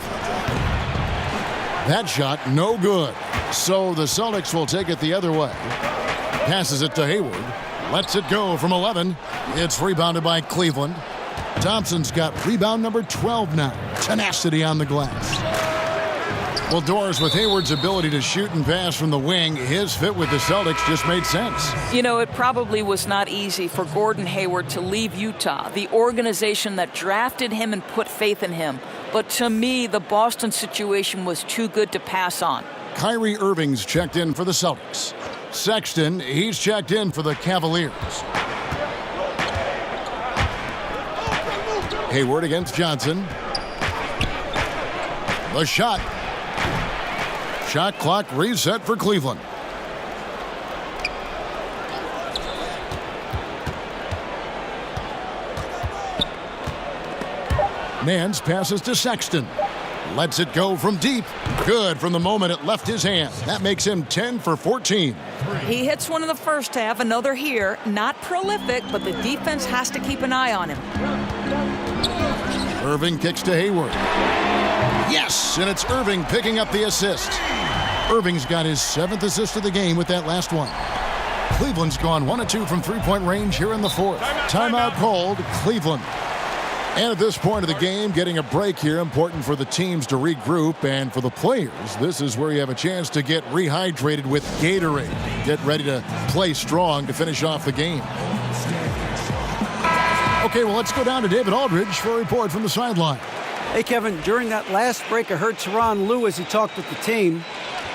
That shot, no good. So the Celtics will take it the other way. Passes it to Hayward. Lets it go from 11. It's rebounded by Cleveland. Thompson's got rebound number 12 now. Tenacity on the glass. Well, Doris, with Hayward's ability to shoot and pass from the wing, his fit with the Celtics just made sense.
You know, it probably was not easy for Gordon Hayward to leave Utah, the organization that drafted him and put faith in him. But to me, the Boston situation was too good to pass on.
Kyrie Irving's checked in for the Celtics. Sexton, he's checked in for the Cavaliers. Hayward against Johnson. The shot. Shot clock reset for Cleveland. Nance passes to Sexton. Lets it go from deep. Good from the moment it left his hand. That makes him 10 for 14.
He hits one in the first half, another here. Not prolific, but the defense has to keep an eye on him.
Irving kicks to Hayward. Yes, and it's Irving picking up the assist. Irving's got his 7th assist of the game with that last one. Cleveland's gone 1 of 2 from three-point range here in the 4th. Timeout called, Cleveland. And at this point of the game, getting a break here, important for the teams to regroup, and for the players, this is where you have a chance to get rehydrated with Gatorade. Get ready to play strong to finish off the game. Okay, well, let's go down to David Aldridge for a report from the sideline.
Hey, Kevin, during that last break, I heard Tyronn Lue as he talked with the team.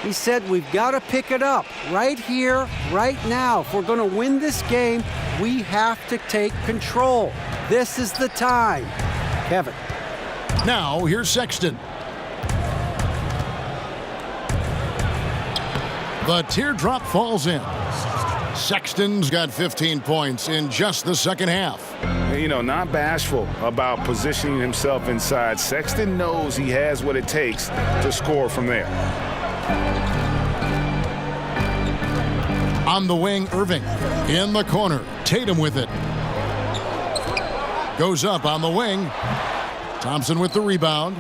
He said, we've got to pick it up right here, right now. If we're going to win this game, we have to take control. This is the time. Kevin.
Now, here's Sexton. The teardrop falls in. Sexton's got 15 points in just the second half.
You know, not bashful about positioning himself inside. Sexton knows he has what it takes to score from there.
On the wing, Irving. In the corner, Tatum with it. Goes up on the wing. Thompson with the rebound.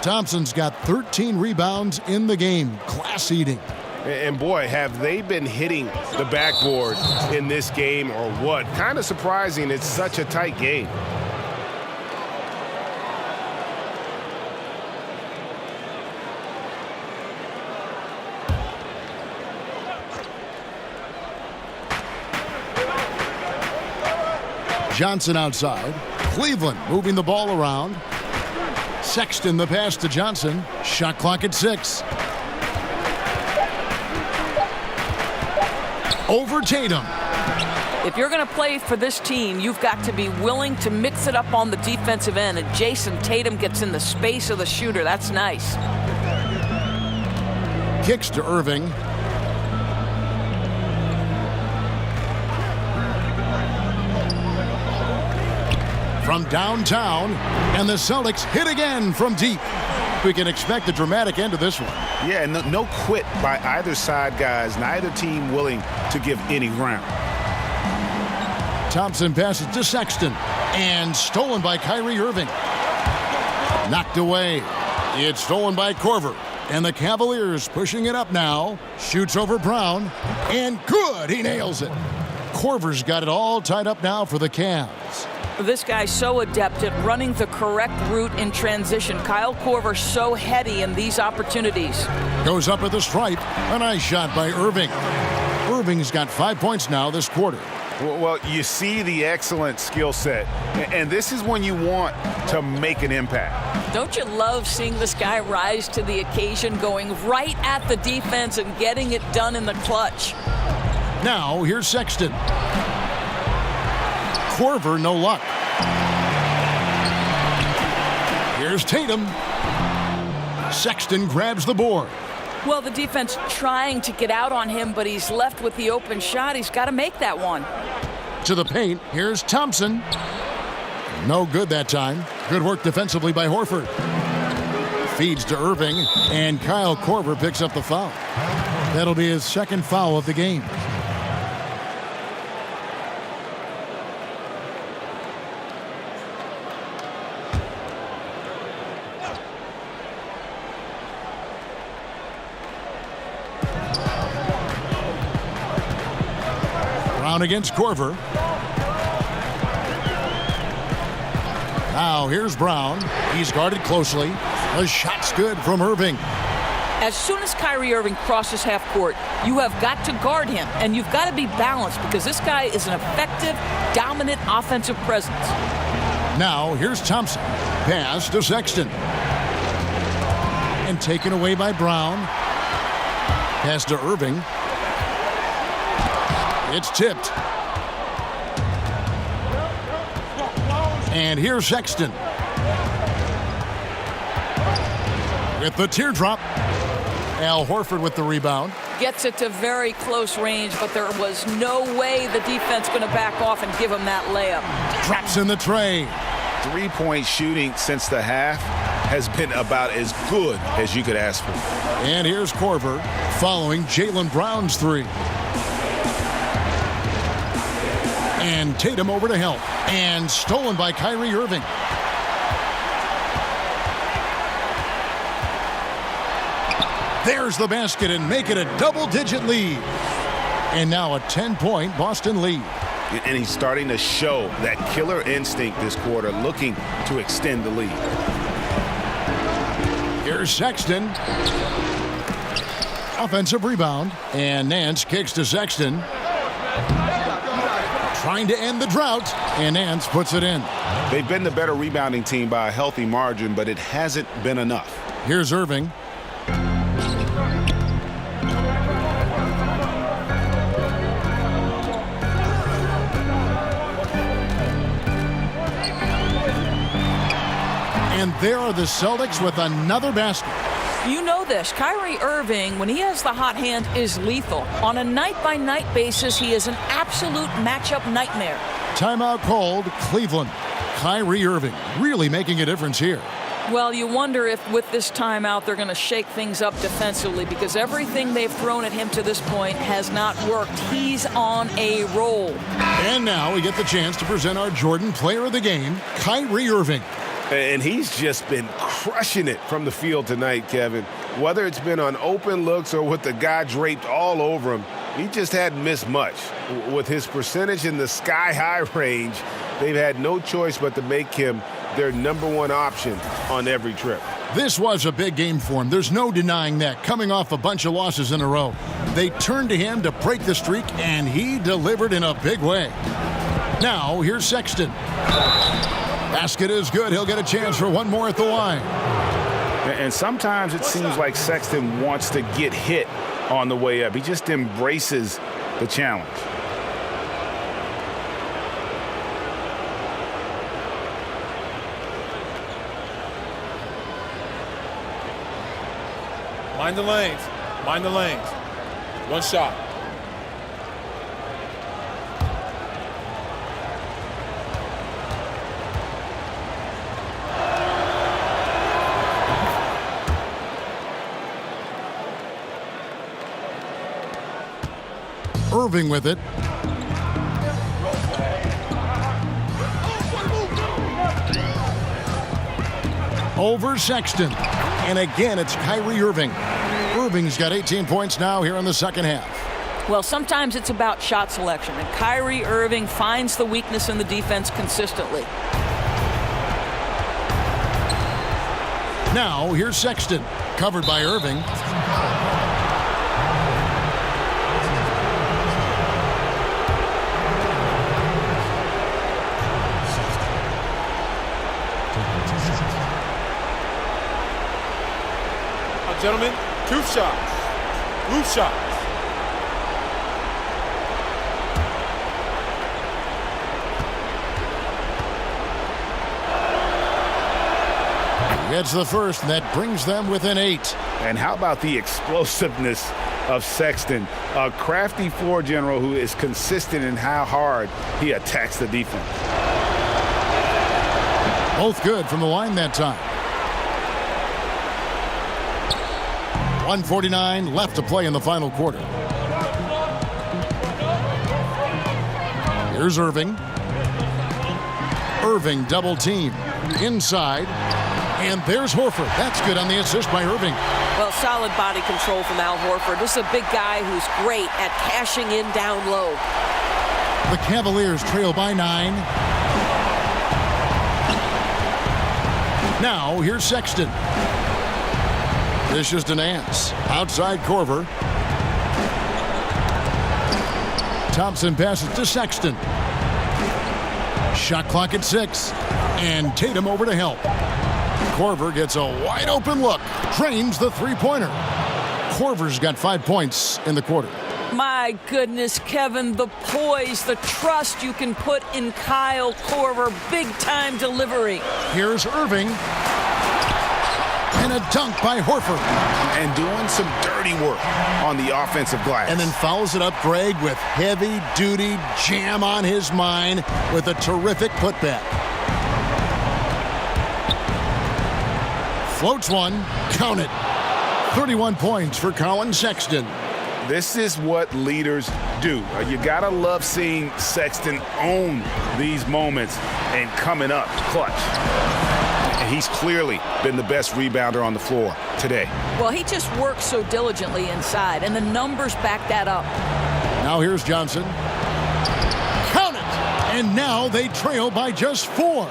Thompson's got 13 rebounds in the game. Class eating.
And boy, have they been hitting the backboard in this game or what? Kind of surprising. It's such a tight game.
Johnson outside. Cleveland moving the ball around. Sexton the pass to Johnson. Shot clock at 6. Over Tatum.
If you're going to play for this team, you've got to be willing to mix it up on the defensive end. And Jason Tatum gets in the space of the shooter. That's nice.
Kicks to Irving. From downtown, and the Celtics hit again from deep. We can expect a dramatic end to this one.
Yeah, no quit by either side, guys. Neither team willing to give any ground.
Thompson passes to Sexton, and stolen by Kyrie Irving. Knocked away. It's stolen by Korver, and the Cavaliers pushing it up now. Shoots over Brown, and good, he nails it. Korver's got it all tied up now for the Cavs.
This guy's so adept at running the correct route in transition. Kyle Korver so heady in these opportunities.
Goes up at the stripe. A nice shot by Irving. Irving's got 5 points now this quarter.
Well, you see the excellent skill set, and this is when you want to make an impact.
Don't you love seeing this guy rise to the occasion, going right at the defense and getting it done in the clutch?
Now, here's Sexton. Korver, no luck. Here's Tatum. Sexton grabs the board.
Well, the defense trying to get out on him, but he's left with the open shot. He's got to make that one.
To the paint, here's Thompson. No good that time. Good work defensively by Horford. Feeds to Irving, and Kyle Korver picks up the foul. That'll be his second foul of the game. Brown against Korver. Now here's Brown. He's guarded closely. The shot's good from Irving.
As soon as Kyrie Irving crosses half court, you have got to guard him, and you've got to be balanced because this guy is an effective, dominant offensive presence.
Now here's Thompson. Pass to Sexton. And taken away by Brown. Pass to Irving. It's tipped. And here's Sexton. With the teardrop. Al Horford with the rebound.
Gets it to very close range, but there was no way the defense going to back off and give him that layup.
Drops in the tray.
Three-point shooting since the half has been about as good as you could ask for.
And here's Korver following Jaylen Brown's three. And Tatum over to help. And stolen by Kyrie Irving. There's the basket and make it a double-digit lead. And now a 10-point Boston lead.
And he's starting to show that killer instinct this quarter, looking to extend the lead.
Here's Sexton. Offensive rebound. And Nance kicks to Sexton. Trying to end the drought, and Nance puts it in.
They've been the better rebounding team by a healthy margin, but it hasn't been enough.
Here's Irving. And there are the Celtics with another basket.
You know this. Kyrie Irving, when he has the hot hand, is lethal. On a night-by-night basis, he is an absolute matchup nightmare.
Timeout called, Cleveland. Kyrie Irving really making a difference here.
Well, you wonder if with this timeout they're going to shake things up defensively because everything they've thrown at him to this point has not worked. He's on a roll.
And now we get the chance to present our Jordan Player of the Game, Kyrie Irving.
And he's just been crushing it from the field tonight, Kevin. Whether it's been on open looks or with the guy draped all over him, he just hadn't missed much. With his percentage in the sky-high range, they've had no choice but to make him their #1 option on every trip.
This was a big game for him. There's no denying that. Coming off a bunch of losses in a row, they turned to him to break the streak, and he delivered in a big way. Now, here's Sexton. Basket is good. He'll get a chance for one more at the line.
And sometimes it seems like Sexton wants to get hit on the way up. He just embraces the challenge.
Mind the lanes. Mind the lanes. One shot.
Irving with it. Over Sexton. And again, it's Kyrie Irving. Irving's got 18 points now here in the second half.
Well, sometimes it's about shot selection, and Kyrie Irving finds the weakness in the defense consistently.
Now, here's Sexton. Covered by Irving.
Gentlemen, two shots. Roof shots.
Gets the first, and that brings them within 8.
And how about the explosiveness of Sexton? A crafty floor general who is consistent in how hard he attacks the defense.
Both good from the line that time. 1:49 left to play in the final quarter. Here's Irving. Irving double team. Inside. And there's Horford. That's good on the assist by Irving.
Well, solid body control from Al Horford. This is a big guy who's great at cashing in down low.
The Cavaliers trail by 9. Now, here's Sexton. This is Nance. Outside Korver. Thompson passes to Sexton. Shot clock at 6. And Tatum over to help. Korver gets a wide open look. Drains the three-pointer. Korver's got 5 points in the quarter.
My goodness, Kevin, the poise, the trust you can put in Kyle Korver. Big-time delivery.
Here's Irving. And a dunk by Horford.
And doing some dirty work on the offensive glass.
And then follows it up, Greg, with heavy-duty jam on his mind with a terrific putback. Floats one. Count it. 31 points for Colin Sexton.
This is what leaders do. You got to love seeing Sexton own these moments and coming up clutch. And he's clearly been the best rebounder on the floor today.
Well, he just works so diligently inside, and the numbers back that up.
Now here's Johnson. Count it! And now they trail by just 4.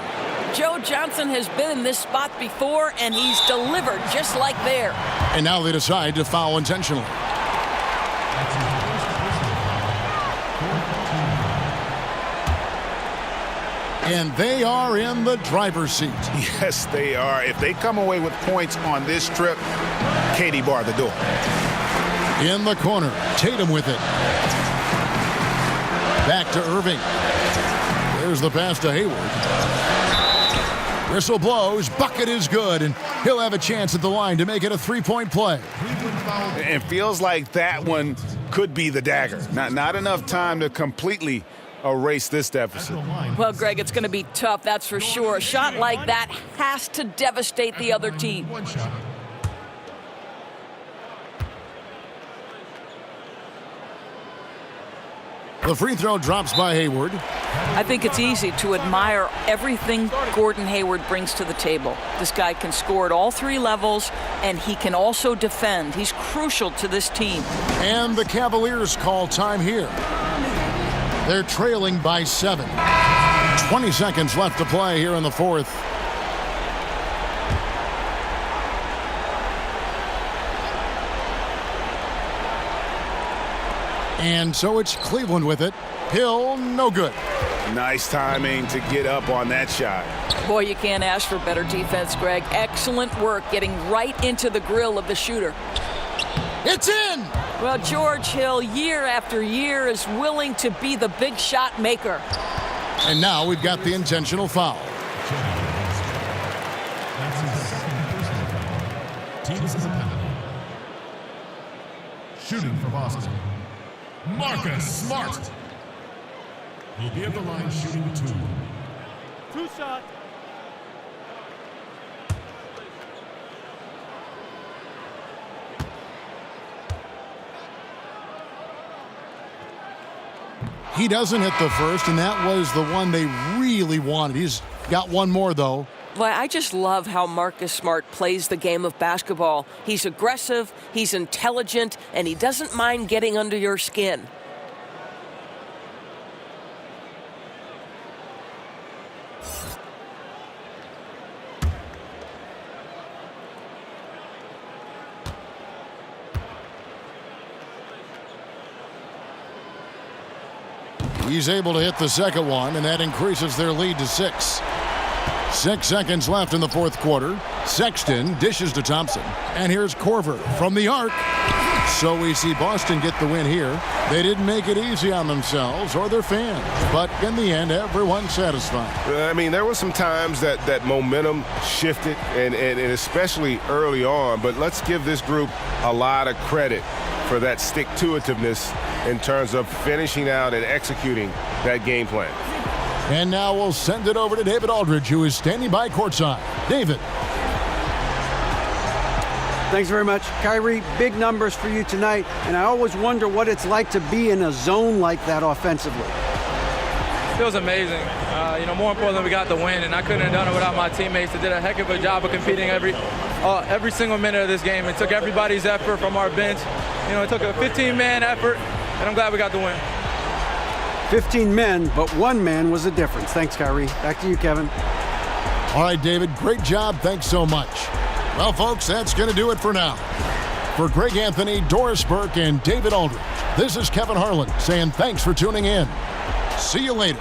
Joe Johnson has been in this spot before, and he's delivered just like there.
And now they decide to foul intentionally. And they are in the driver's seat.
Yes, they are. If they come away with points on this trip, Katie barred the door.
In the corner, Tatum with it. Back to Irving. There's the pass to Hayward. Whistle blows. Bucket is good. And He'll have a chance at the line to make it a three-point play.
And feels like that one could be the dagger. Not enough time to completely erase this deficit.
Well, Greg, it's going to be tough, that's for sure. A shot like that has to devastate the other team.
The free throw drops by Hayward.
I think it's easy to admire everything Gordon Hayward brings to the table. This guy can score at all three levels, and he can also defend. He's crucial to this team.
And the Cavaliers call time here. They're trailing by 7. 20 seconds left to play here in the fourth. And so it's Cleveland with it. Hill, no good.
Nice timing to get up on that shot.
Boy, you can't ask for better defense, Greg. Excellent work getting right into the grill of the shooter.
It's in!
Well, George Hill, year after year, is willing to be the big shot maker.
And now we've got the intentional foul.
Teams as a penalty. Shooting for Boston. Marcus Smart. He'll be at the line shooting 2.
2 shot.
He doesn't hit the first, and that was the one they really wanted. He's got one more, though.
Well, I just love how Marcus Smart plays the game of basketball. He's aggressive, he's intelligent, and he doesn't mind getting under your skin.
He's able to hit the second one, and that increases their lead to 6. 6 seconds left in the fourth quarter. Sexton dishes to Thompson. And here's Korver from the arc. So we see Boston get the win here. They didn't make it easy on themselves or their fans. But in the end, everyone's satisfied.
I mean, there were some times that momentum shifted, and especially early on. But let's give this group a lot of credit for that stick-to-itiveness in terms of finishing out and executing that game plan.
And now we'll send it over to David Aldridge, who is standing by courtside. David.
Thanks very much. Kyrie, big numbers for you tonight, and I always wonder what it's like to be in a zone like that offensively.
It was amazing. More importantly, we got the win, and I couldn't have done it without my teammates. They did a heck of a job of competing every single minute of this game. It took everybody's effort from our bench. It took a 15-man effort, and I'm glad we got the win.
15 men, but one man was the difference. Thanks, Kyrie. Back to you, Kevin.
All right, David, great job. Thanks so much. Well, folks, that's going to do it for now. For Greg Anthony, Doris Burke, and David Aldridge, this is Kevin Harlan saying thanks for tuning in. See you later.